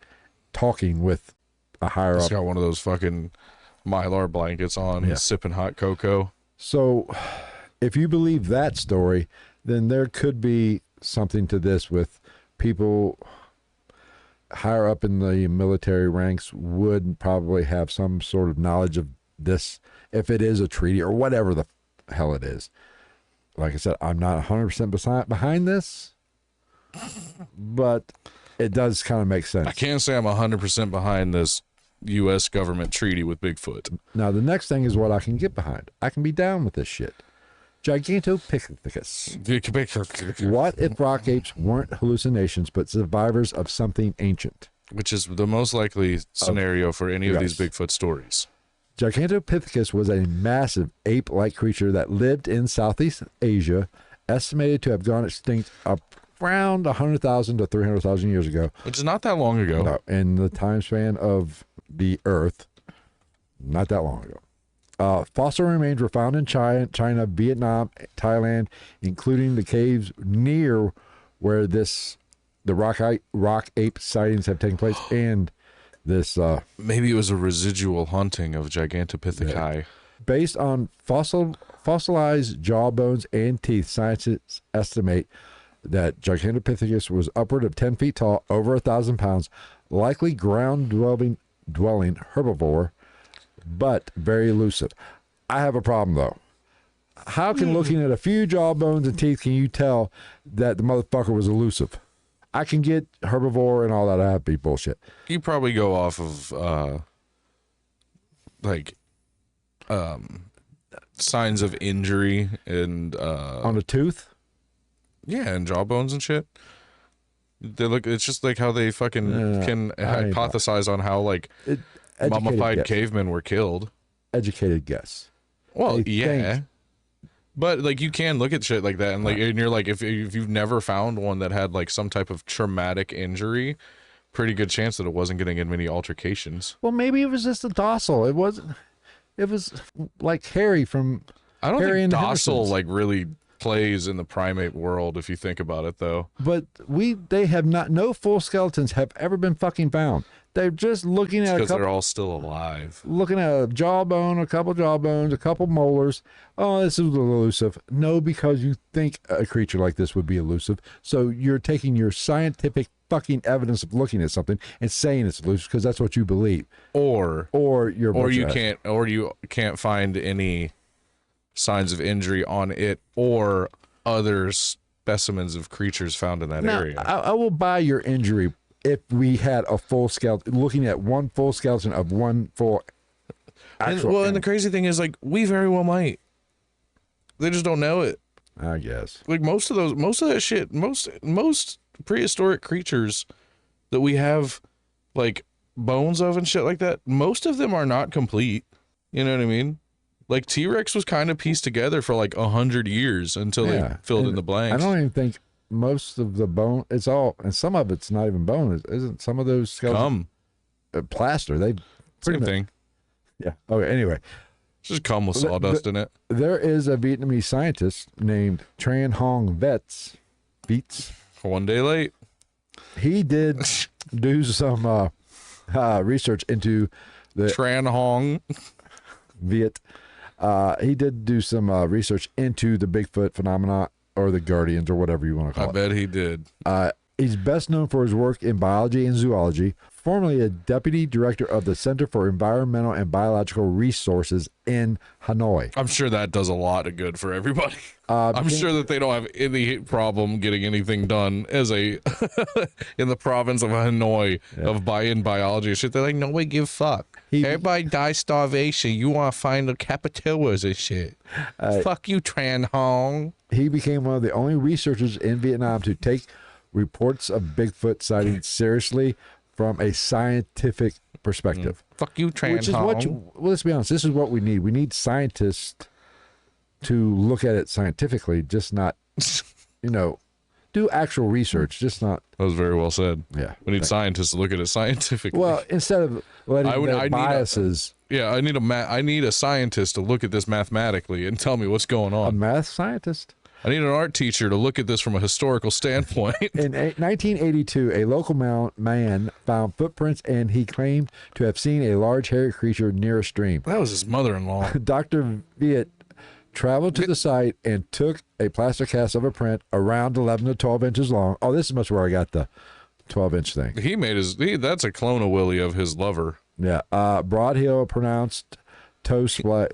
talking with a higher up. He's got one of those fucking Mylar blankets on, sipping hot cocoa. So, if you believe that story, then there could be something to this with people higher up in the military ranks would probably have some sort of knowledge of this, if it is a treaty or whatever the hell it is. Like I said, I'm not 100% behind this, but it does kind of make sense. I can't say I'm 100% behind this U.S. government treaty with Bigfoot. Now, the next thing is what I can get behind. I can be down with this shit. Gigantopithecus. What if rock apes weren't hallucinations, but survivors of something ancient? Which is the most likely scenario for any of these Bigfoot stories. Gigantopithecus was a massive ape-like creature that lived in Southeast Asia, estimated to have gone extinct around 100,000 to 300,000 years ago. Which is not that long ago. No, in the time span of the Earth, not that long ago. Fossil remains were found in China, Vietnam, Thailand, including the caves near where the rock ape sightings have taken place, and this maybe it was a residual haunting of Gigantopithecus. Yeah. Based on fossilized jaw bones and teeth, scientists estimate that Gigantopithecus was upward of 10 feet tall, over 1,000 pounds, likely ground-dwelling herbivore, but very elusive. I have a problem, though. How can looking at a few jaw bones and teeth can you tell that the motherfucker was elusive? I can get herbivore and all that. I have to be bullshit. You probably go off of signs of injury and on a tooth. Yeah, and jawbones and shit. They look. It's just like how they fucking can hypothesize on how like mummified cavemen were killed. Educated guess. Well, yeah. But like you can look at shit like that and like and you're like if you've never found one that had like some type of traumatic injury, pretty good chance that it wasn't getting in many altercations. Well, maybe it was just a docile. It wasn't. It was like Harry from. I don't think docile like really plays in the primate world if you think about it though. But they have no full skeletons have ever been fucking found. They're just looking at because they're all still alive. Looking at a jawbone, a couple jawbones, a couple molars. Oh, this is elusive. No, because you think a creature like this would be elusive. So you're taking your scientific fucking evidence of looking at something and saying it's elusive because that's what you believe. Or you can't find any signs of injury on it or other specimens of creatures found in that area. I will buy your injury if we had a full skeleton, looking at one full skeleton of one full actual. And the crazy thing is, like, we very well might. They just don't know it. I guess. Like most of that shit, most prehistoric creatures that we have, like, bones of and shit like that, most of them are not complete. You know what I mean? Like T-Rex was kind of pieced together for like 100 years until they filled in the blanks. I don't even think most of the bone, it's all, and some of it's not even bone. Isn't some of those skeletons plaster? They same thing. Yeah. Okay. Anyway, Just come with sawdust in it. There is a Vietnamese scientist named Tran Hong Viets. One day late. He did do some research into the Tran Hong Viet. He did do some research into the Bigfoot phenomena, or the Guardians, or whatever you want to call it. I bet he did. He's best known for his work in biology and zoology, formerly a deputy director of the Center for Environmental and Biological Resources in Hanoi. I'm sure that does a lot of good for everybody. I'm sure that they don't have any problem getting anything done as a in the province of Hanoi of biology and shit. They're like, nobody give a fuck. Everybody dies starvation. You want to find the capitillas and shit. Fuck you, Tran Hong. He became one of the only researchers in Vietnam to take reports of Bigfoot sightings seriously from a scientific perspective. Fuck you, Tran Which is Hong. what well, let's be honest, this is what we need. We need scientists to look at it scientifically, just not, do actual research, just not. That was very well said. Yeah. We need scientists to look at it scientifically. Well, instead of letting their biases. I need a scientist to look at this mathematically and tell me what's going A on. math scientist? I need an art teacher to look at this from a historical standpoint. In 1982, a local man found footprints, and he claimed to have seen a large hairy creature near a stream. That was his mother-in-law. Dr. Viet traveled to the site and took a plaster cast of a print around 11 to 12 inches long. Oh, this is much where I got the 12-inch thing. He made that's a clone of Willie of his lover. Yeah. Broad heel, pronounced toe splay,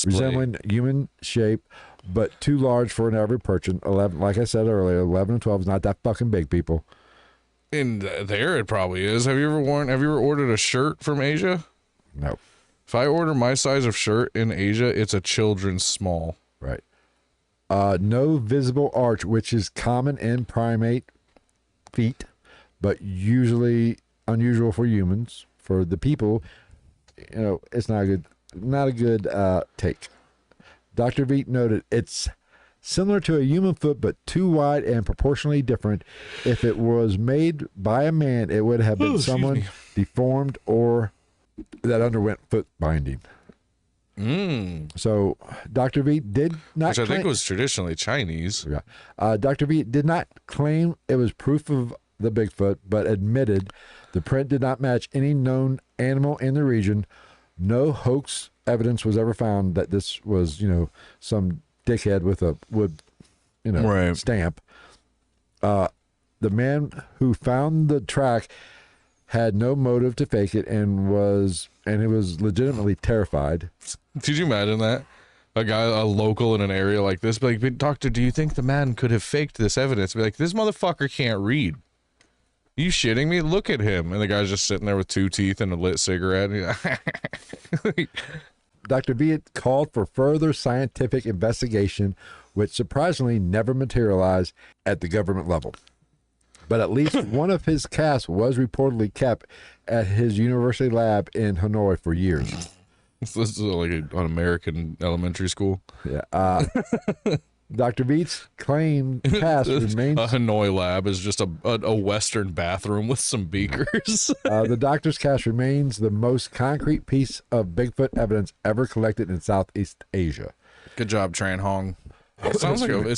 resembling human shape, but too large for an average person. 11, like I said earlier, 11 and 12 is not that fucking big, people. And there it probably is. Have you ever ordered a shirt from Asia? No. If I order my size of shirt in Asia, it's a children's small. Right. No visible arch, which is common in primate feet, but usually unusual for humans. For the people, it's not a good take. Dr. Viet noted it's similar to a human foot, but too wide and proportionally different. If it was made by a man, it would have been someone deformed or that underwent foot binding. So Dr. Viet did not Which I think was traditionally Chinese. Yeah. Dr. Viet did not claim it was proof of the Bigfoot, but admitted the print did not match any known animal in the region. No hoax evidence was ever found that this was, some dickhead with a wood, stamp. The man who found the track had no motive to fake it and he was legitimately terrified. Did you imagine that? A local in an area like this, be like, doctor, do you think the man could have faked this evidence? Be like, this motherfucker can't read. You shitting me? Look at him. And the guy's just sitting there with 2 teeth and a lit cigarette. Dr. Viet called for further scientific investigation, which surprisingly never materialized at the government level. But at least one of his casts was reportedly kept at his university lab in Hanoi for years. This is like an American elementary school. Yeah. Dr. Viet's claimed cast remains... A Hanoi lab is just a Western bathroom with some beakers. The doctor's cast remains the most concrete piece of Bigfoot evidence ever collected in Southeast Asia. Good job, Tran Hong. It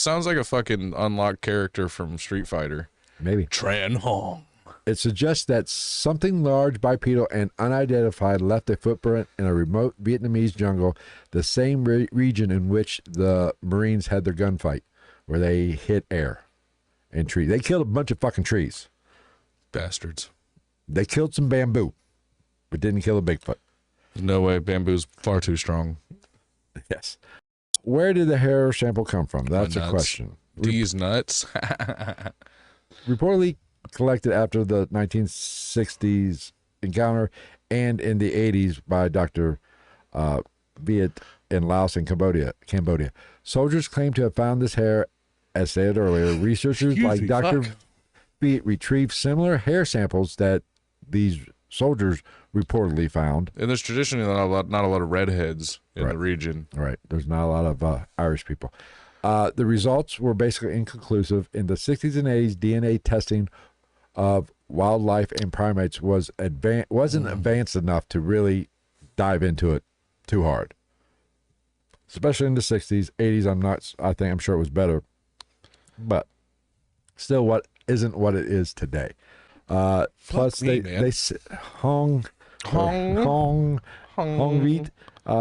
sounds like a fucking unlocked character from Street Fighter. Maybe. Tran Hong. It suggests that something large, bipedal, and unidentified left a footprint in a remote Vietnamese jungle, the same region in which the Marines had their gunfight, where they hit air and trees. They killed a bunch of fucking trees. Bastards. They killed some bamboo, but didn't kill a Bigfoot. No way. Bamboo's far too strong. Yes. Where did the hair sample come from? That's a question. These nuts. Reportedly collected after the 1960s encounter and in the 80s by Dr. Viet in Laos and Cambodia. Soldiers claim to have found this hair, as stated earlier. Researchers like Dr. Viet retrieved similar hair samples that these soldiers reportedly found. And there's traditionally not a lot of redheads in the region. Right. There's not a lot of Irish people. The results were basically inconclusive. In the 60s and 80s, DNA testing of wildlife and primates wasn't advanced enough to really dive into it too hard. Especially in the 60s, 80s, I'm sure it was better. But still what isn't what it is today. Plus they Hong Reed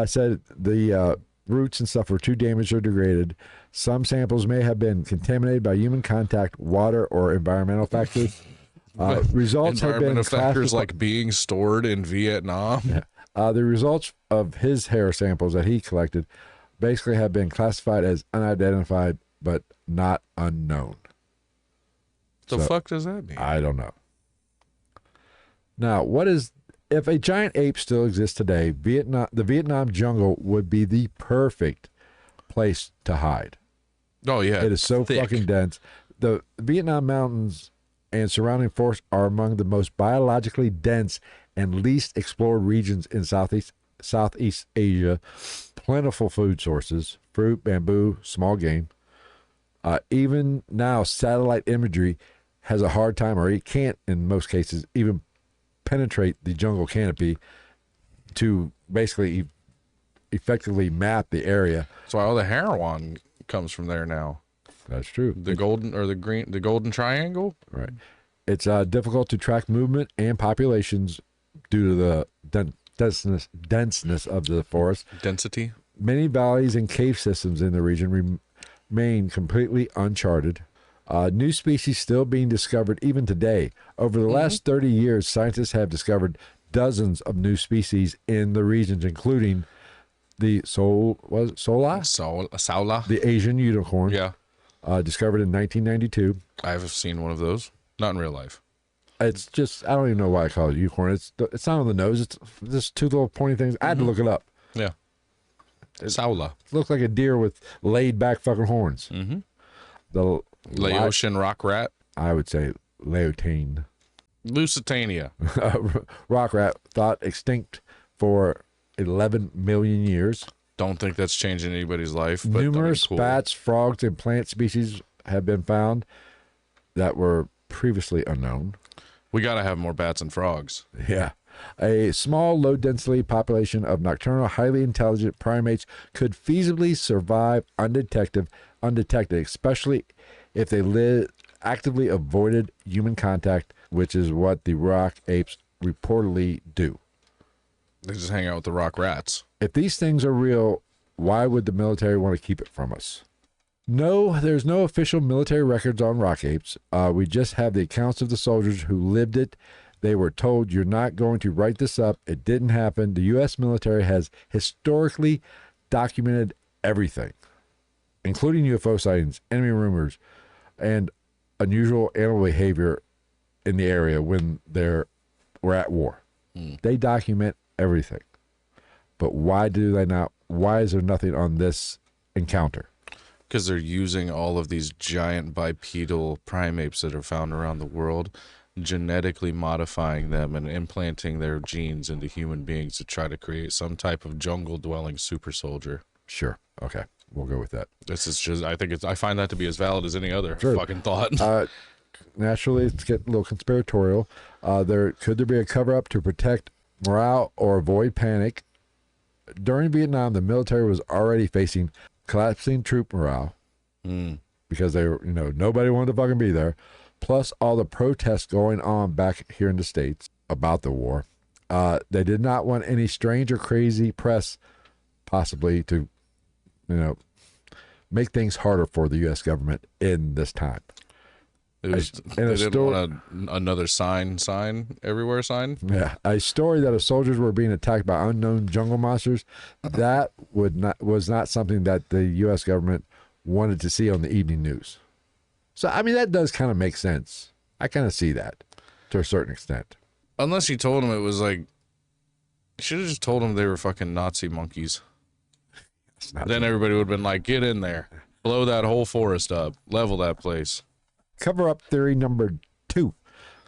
said the roots and stuff were too damaged or degraded. Some samples may have been contaminated by human contact, water, or environmental factors. Results have been factors like being stored in Vietnam. Yeah. The results of his hair samples that he collected basically have been classified as unidentified, but not unknown. The fuck does that mean? I don't know. Now, if a giant ape still exists today, the Vietnam jungle would be the perfect place to hide. Oh, yeah. It is so fucking dense. The Vietnam Mountains and surrounding forests are among the most biologically dense and least explored regions in Southeast Asia. Plentiful food sources, fruit, bamboo, small game. Even now, satellite imagery has a hard time, or it can't, in most cases, even penetrate the jungle canopy to basically effectively map the area. That's why all the heroin comes from there now. That's true. The golden triangle. Right. It's difficult to track movement and populations due to the denseness of the forest. Density. Many valleys and cave systems in the region remain completely uncharted. New species still being discovered even today. Over the last 30 years, scientists have discovered dozens of new species in the regions, including the Saola, the Asian unicorn. Yeah. Discovered in 1992. I've seen one of those. Not in real life. It's just, I don't even know why I call it unicorn. It's not on the nose. It's just two little pointy things. I had to look it up. Yeah. Saola. It looks like a deer with laid back fucking horns. The Laotian rock rat. I would say Laotine. Lusitania. Rock rat thought extinct for 11 million years. Don't think that's changing anybody's life. But numerous bats, frogs, and plant species have been found that were previously unknown. We got to have more bats and frogs. Yeah. A small, low-density population of nocturnal, highly intelligent primates could feasibly survive undetected, especially if they actively avoided human contact, which is what the rock apes reportedly do. They just hang out with the rock rats. If these things are real, why would the military want to keep it from us? No, there's no official military records on rock apes. We just have the accounts of the soldiers who lived it. They were told, you're not going to write this up. It didn't happen. The U.S. military has historically documented everything, including UFO sightings, enemy rumors, and unusual animal behavior in the area when we're at war. They document everything. But why do they not? Why is there nothing on this encounter? Because they're using all of these giant bipedal primates that are found around the world, genetically modifying them and implanting their genes into human beings to try to create some type of jungle-dwelling super soldier. Sure. Okay. We'll go with that. This is just, I find that to be as valid as any other fucking thought. Naturally, it's getting a little conspiratorial. Could there be a cover-up to protect morale or avoid panic? During Vietnam, the military was already facing collapsing troop morale because they were, nobody wanted to fucking be there. Plus all the protests going on back here in the States about the war. They did not want any strange or crazy press possibly to, make things harder for the U.S. government in this time. They didn't want another sign everywhere sign. Yeah, a story that soldiers were being attacked by unknown jungle monsters. That was not something that the U.S. government wanted to see on the evening news. So I mean that does kind of make sense. I kind of see that to a certain extent. Unless you told them it was like, you should have just told them they were fucking Nazi monkeys. Then everybody would have been like, get in there, blow that whole forest up, level that place. Cover-up theory number 2,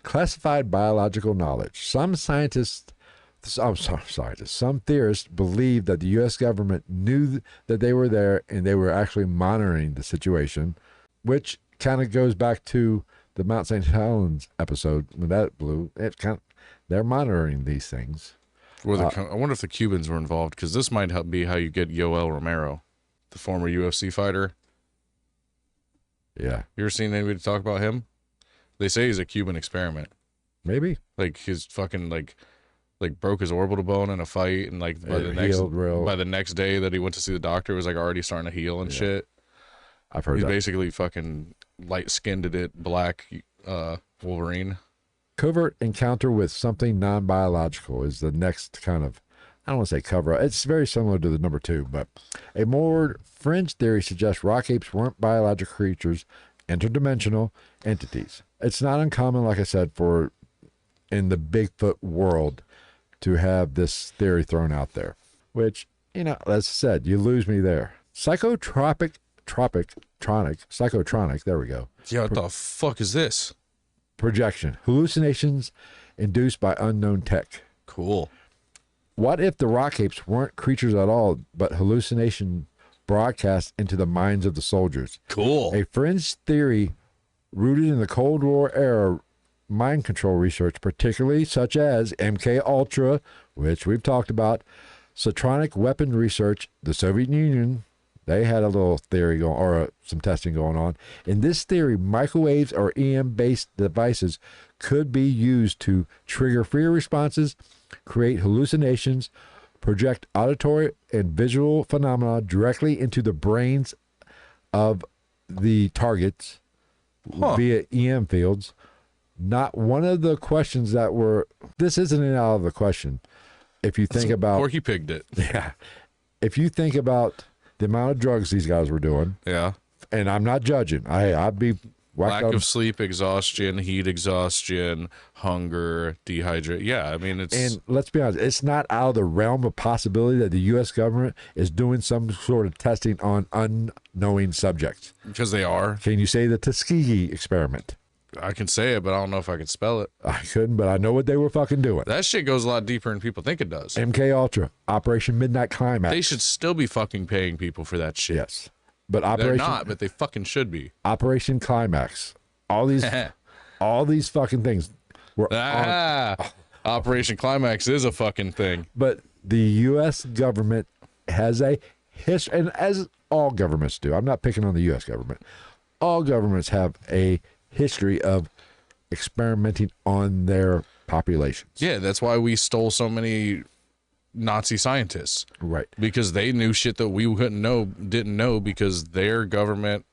classified biological knowledge. Some theorists believe that the U.S. government knew that they were there and they were actually monitoring the situation, which kind of goes back to the Mount St. Helens episode when that blew. They're monitoring these things. I wonder if the Cubans were involved, because this might be how you get Yoel Romero, the former UFC fighter. Yeah. You ever seen anybody talk about him? They say he's a Cuban experiment. Maybe. Like his fucking like broke his orbital bone in a fight, and like by the next day that he went to see the doctor, it was like already starting to heal and shit. I've heard He's that. basically fucking light-skinned it, black Wolverine. Covert encounter with something non-biological is the next kind of, I don't want to say cover. It's very similar to the number 2, but a more fringe theory suggests rock apes weren't biological creatures, interdimensional entities. It's not uncommon, like I said, for in the Bigfoot world to have this theory thrown out there, which, you know, as I said, you lose me there. Psychotronic, there we go. Yeah, what the fuck is this? Projection, hallucinations induced by unknown tech. Cool. What if the rock apes weren't creatures at all, but hallucination broadcast into the minds of the soldiers? Cool. A fringe theory rooted in the Cold War era mind control research, particularly such as MK Ultra, which we've talked about, Sotronic weapon research, the Soviet Union, they had a little theory going, or some testing going on. In this theory, microwaves or EM-based devices could be used to trigger fear responses, create hallucinations, project auditory and visual phenomena directly into the brains of the targets via EM fields. Not one of the questions that were, this isn't out of the question. If you think about, Porky Pigged it. Yeah. If you think about the amount of drugs these guys were doing, Yeah. and I'm not judging. I'd be Lack of sleep, exhaustion, heat exhaustion, hunger, dehydration. Yeah, I mean, it's... And let's be honest, it's not out of the realm of possibility that the U.S. government is doing some sort of testing on unknowing subjects. Because they are. Can you say the Tuskegee experiment? I can say it, but I don't know if I can spell it. I couldn't, but I know what they were fucking doing. That shit goes a lot deeper than people think it does. MK Ultra, Operation Midnight Climax. They should still be fucking paying people for that shit. Yes. But They're not, but they fucking should be. Operation Climax. All these fucking things were on. Operation Climax is a fucking thing. But the U.S. government has a history, and as all governments do, I'm not picking on the U.S. government. All governments have a history of experimenting on their populations. Yeah, that's why we stole so many Nazi scientists. Right. Because they knew shit that we didn't know, because their government,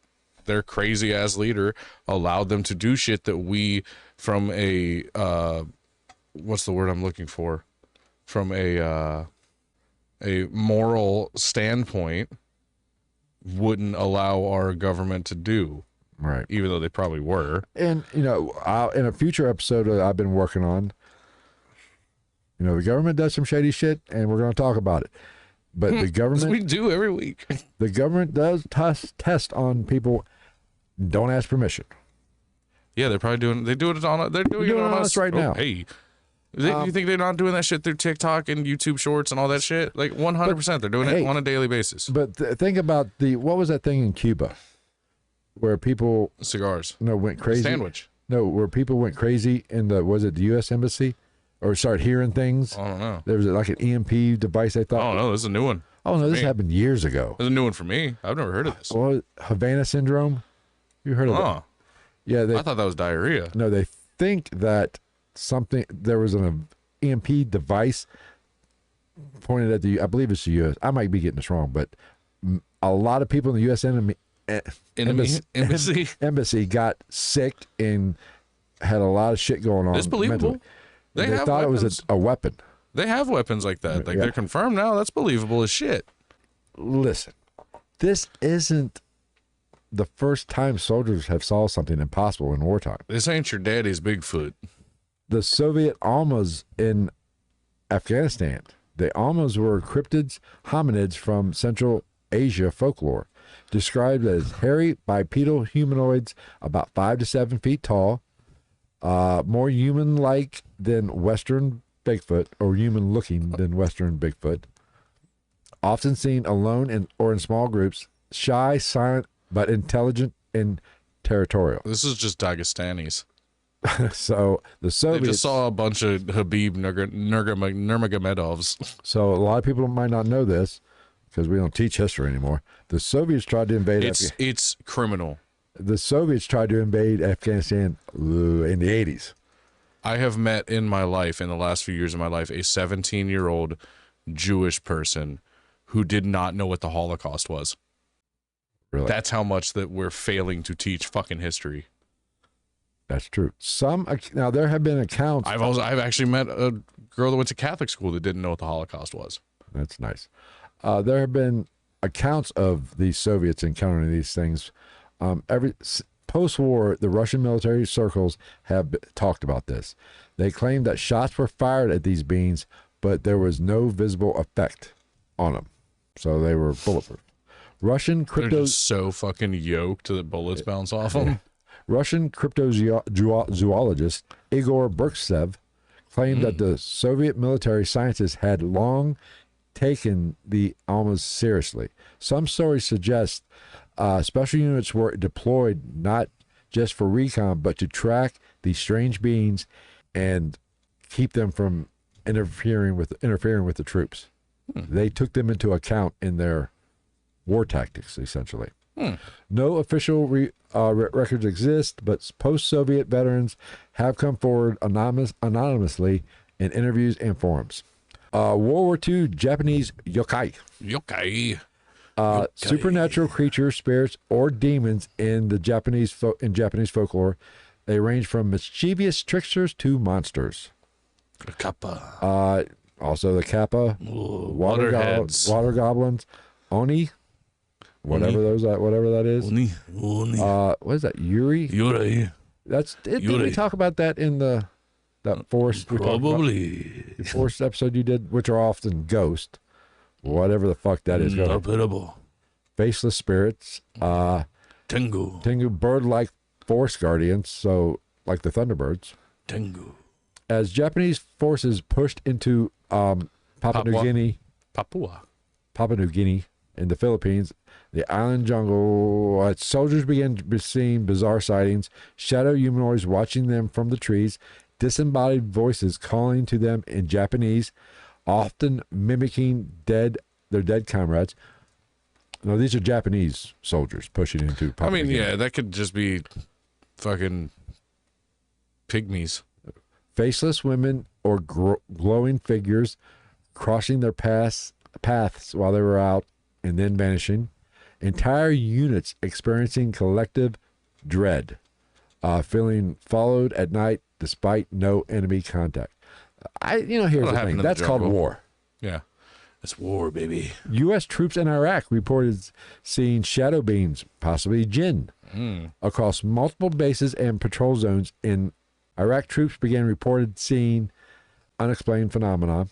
their crazy ass leader, allowed them to do shit that we, from a what's the word I'm looking for? From a moral standpoint, wouldn't allow our government to do. Right. Even though they probably were. And, you know, in a future episode that I've been working on, you know, the government does some shady shit, and we're going to talk about it. But the government... We do every week. The government does test on people. Don't ask permission. Yeah, they're probably doing... They're doing it on us right now. Hey. You think they're not doing that shit through TikTok and YouTube Shorts and all that shit? Like, 100%. They're doing it on a daily basis. But think about what was that thing in Cuba? Where people cigars went crazy. Sandwich. No, where people went crazy in the the U.S. embassy, or started hearing things. I don't know. There was like an EMP device. They thought. Oh no, this is a new one. Oh no, this happened years ago. This is a new one for me. I've never heard of this. Well, Havana syndrome. You heard of that? Yeah, I thought that was diarrhea. No, they think that there was an EMP device pointed at I believe it's the U.S. I might be getting this wrong, but a lot of people in the U.S. embassy got sick and had a lot of shit going on. It's believable. They thought weapons. It was a weapon. They have weapons like that. Like they're confirmed now. That's believable as shit. Listen, this isn't the first time soldiers have saw something impossible in wartime. This ain't your daddy's Bigfoot. The Soviet Almas in Afghanistan. The Almas were cryptids, hominids from Central Asia folklore, described as hairy bipedal humanoids about 5 to 7 feet tall, more human-like than Western Bigfoot, or human-looking than Western Bigfoot, often seen alone or in small groups, shy, silent, but intelligent and territorial. This is just Dagestanis. So the They Soviets just saw a bunch of Habib Nurmagomedovs. So a lot of people might not know this because we don't teach history anymore. The Soviets tried to invade. It's criminal. The Soviets tried to invade Afghanistan in the 80s. I have met in my life, in the last few years of my life, a 17-year-old Jewish person who did not know what the Holocaust was. Really? That's how much that we're failing to teach fucking history. That's true. Now there have been accounts. I've actually met a girl that went to Catholic school that didn't know what the Holocaust was. That's nice. There have been accounts of the Soviets encountering these things. Post-war, the Russian military circles have talked about this. They claim that shots were fired at these beings, but there was no visible effect on them, so they were bulletproof. They're just so fucking yoked that bullets bounce off them. Russian cryptozoologist Igor Burtsev claimed that the Soviet military scientists had long taken the almost seriously. Some stories suggest special units were deployed not just for recon, but to track these strange beings and keep them from interfering with the troops. They took them into account in their war tactics, essentially. No official records exist, but post-Soviet veterans have come forward anonymously in interviews and forums. World War II Japanese yokai. Supernatural creatures, spirits, or demons in the Japanese folklore. They range from mischievous tricksters to monsters. The kappa. Also the kappa, water goblins, oni, whatever that is. Oni. What is that? Yuri. Did we talk about that in that forest? Probably. The forest episode you did, which are often ghost, whatever the fuck that is. Faceless spirits. Tengu, bird-like forest guardians. So like the Thunderbirds. Tengu. As Japanese forces pushed into Papua New Guinea in the Philippines, the island jungle, soldiers began seeing bizarre sightings, shadow humanoids watching them from the trees, disembodied voices calling to them in Japanese, often mimicking their dead comrades. No, these are Japanese soldiers pushing into Papua New Guinea. Yeah, that could just be fucking pygmies. Faceless women or glowing figures crossing their paths while they were out and then vanishing. Entire units experiencing collective dread, feeling followed at night despite no enemy contact. Here's the thing. That's called war. Yeah. It's war, baby. U.S. troops in Iraq reported seeing shadow beings, possibly jinn, across multiple bases and patrol zones in Iraq. Troops began reported seeing unexplained phenomena,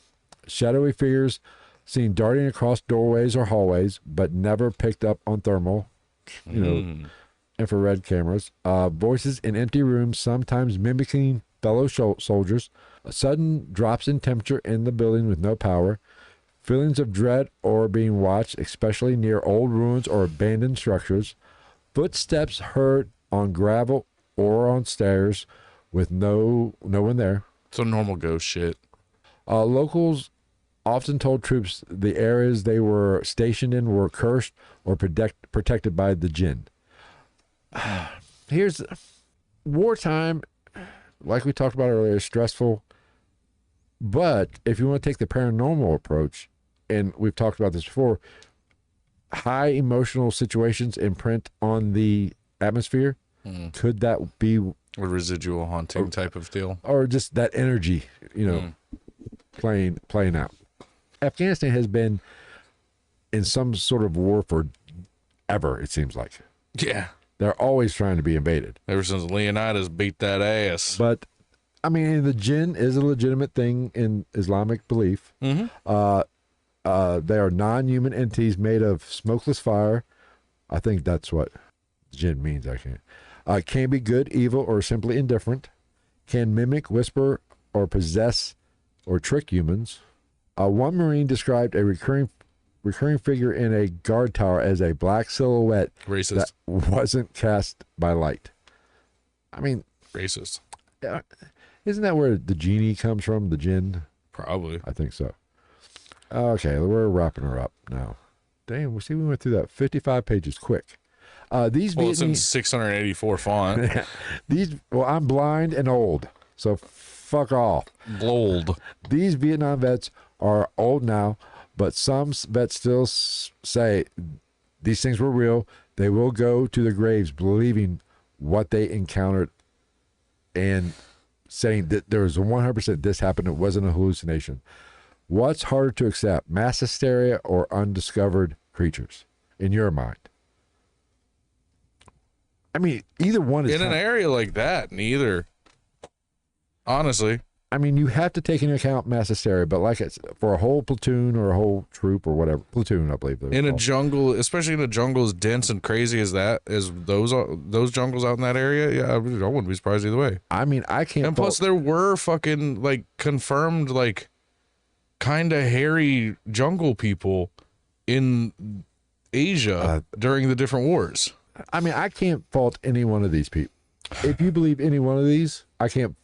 shadowy figures seen darting across doorways or hallways, but never picked up on thermal, infrared cameras. Voices in empty rooms, sometimes mimicking fellow soldiers. Sudden drops in temperature in the building with no power. Feelings of dread or being watched, especially near old ruins or abandoned structures. Footsteps heard on gravel or on stairs with no one there. So normal ghost shit. Locals often told troops the areas they were stationed in were cursed or protected by the jinn. Here's wartime, like we talked about earlier, is stressful. But if you want to take the paranormal approach, and we've talked about this before, high emotional situations imprint on the atmosphere. Could that be a residual haunting type of deal, or just that energy, playing out? Afghanistan has been in some sort of war for ever. It seems like. Yeah, they're always trying to be invaded. Ever since Leonidas beat that ass. But I mean, the jinn is a legitimate thing in Islamic belief. They are non-human entities made of smokeless fire. I think that's what jinn means. I can't. Can be good, evil, or simply indifferent. Can mimic, whisper, or possess, or trick humans. One Marine described a recurring figure in a guard tower as a black silhouette Racist. that wasn't cast by light. I mean, racist. Isn't that where the genie comes from? The jinn? Probably. I think so. Okay, we're wrapping her up now. Damn, we went through that 55 pages quick. These it's in 684 font. I'm blind and old, so fuck off. Old. These Vietnam vets are old now, but some vets still say these things were real. They will go to the graves believing what they encountered and saying that there was 100% this happened. It wasn't a hallucination. What's harder to accept, mass hysteria or undiscovered creatures, in your mind? I mean, either one is... In an area like that, neither. Honestly. I mean, you have to take into account mass hysteria, but like it's for a whole platoon or a whole troop or whatever. Platoon, I believe. In a jungle, especially in a jungle as dense and crazy as that, as those jungles out in that area, yeah, I wouldn't be surprised either way. I mean, I can't... And plus, there were fucking, like, confirmed, like, kind of hairy jungle people in Asia during the different wars. I mean, I can't fault any one of these people. If you believe any one of these, I can't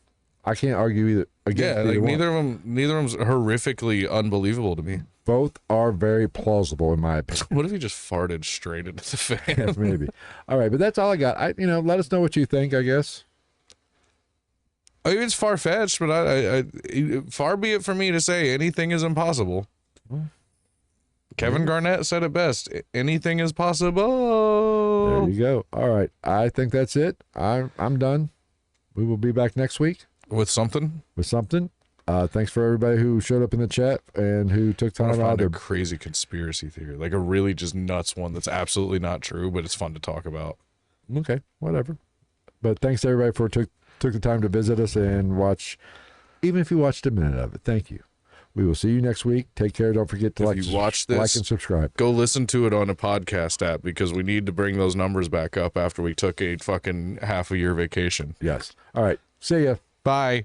argue either. Yeah, like neither of them's horrifically unbelievable to me. Both are very plausible in my opinion. What if he just farted straight into the fan? Maybe. All right, but that's all I got. Let us know what you think, I guess. I mean, it's far-fetched, but I far be it for me to say anything is impossible. Kevin Garnett said it best. Anything is possible. There you go. All right. I think that's it. I'm done. We will be back next week. With something? Thanks for everybody who showed up in the chat and who took time out. A crazy conspiracy theory, like a really just nuts one that's absolutely not true, but it's fun to talk about. Okay, whatever. But thanks to everybody for took the time to visit us and watch, even if you watched a minute of it. Thank you. We will see you next week. Take care. Don't forget to like and subscribe. Go listen to it on a podcast app because we need to bring those numbers back up after we took a fucking half a year vacation. Yes. All right. See ya. Bye.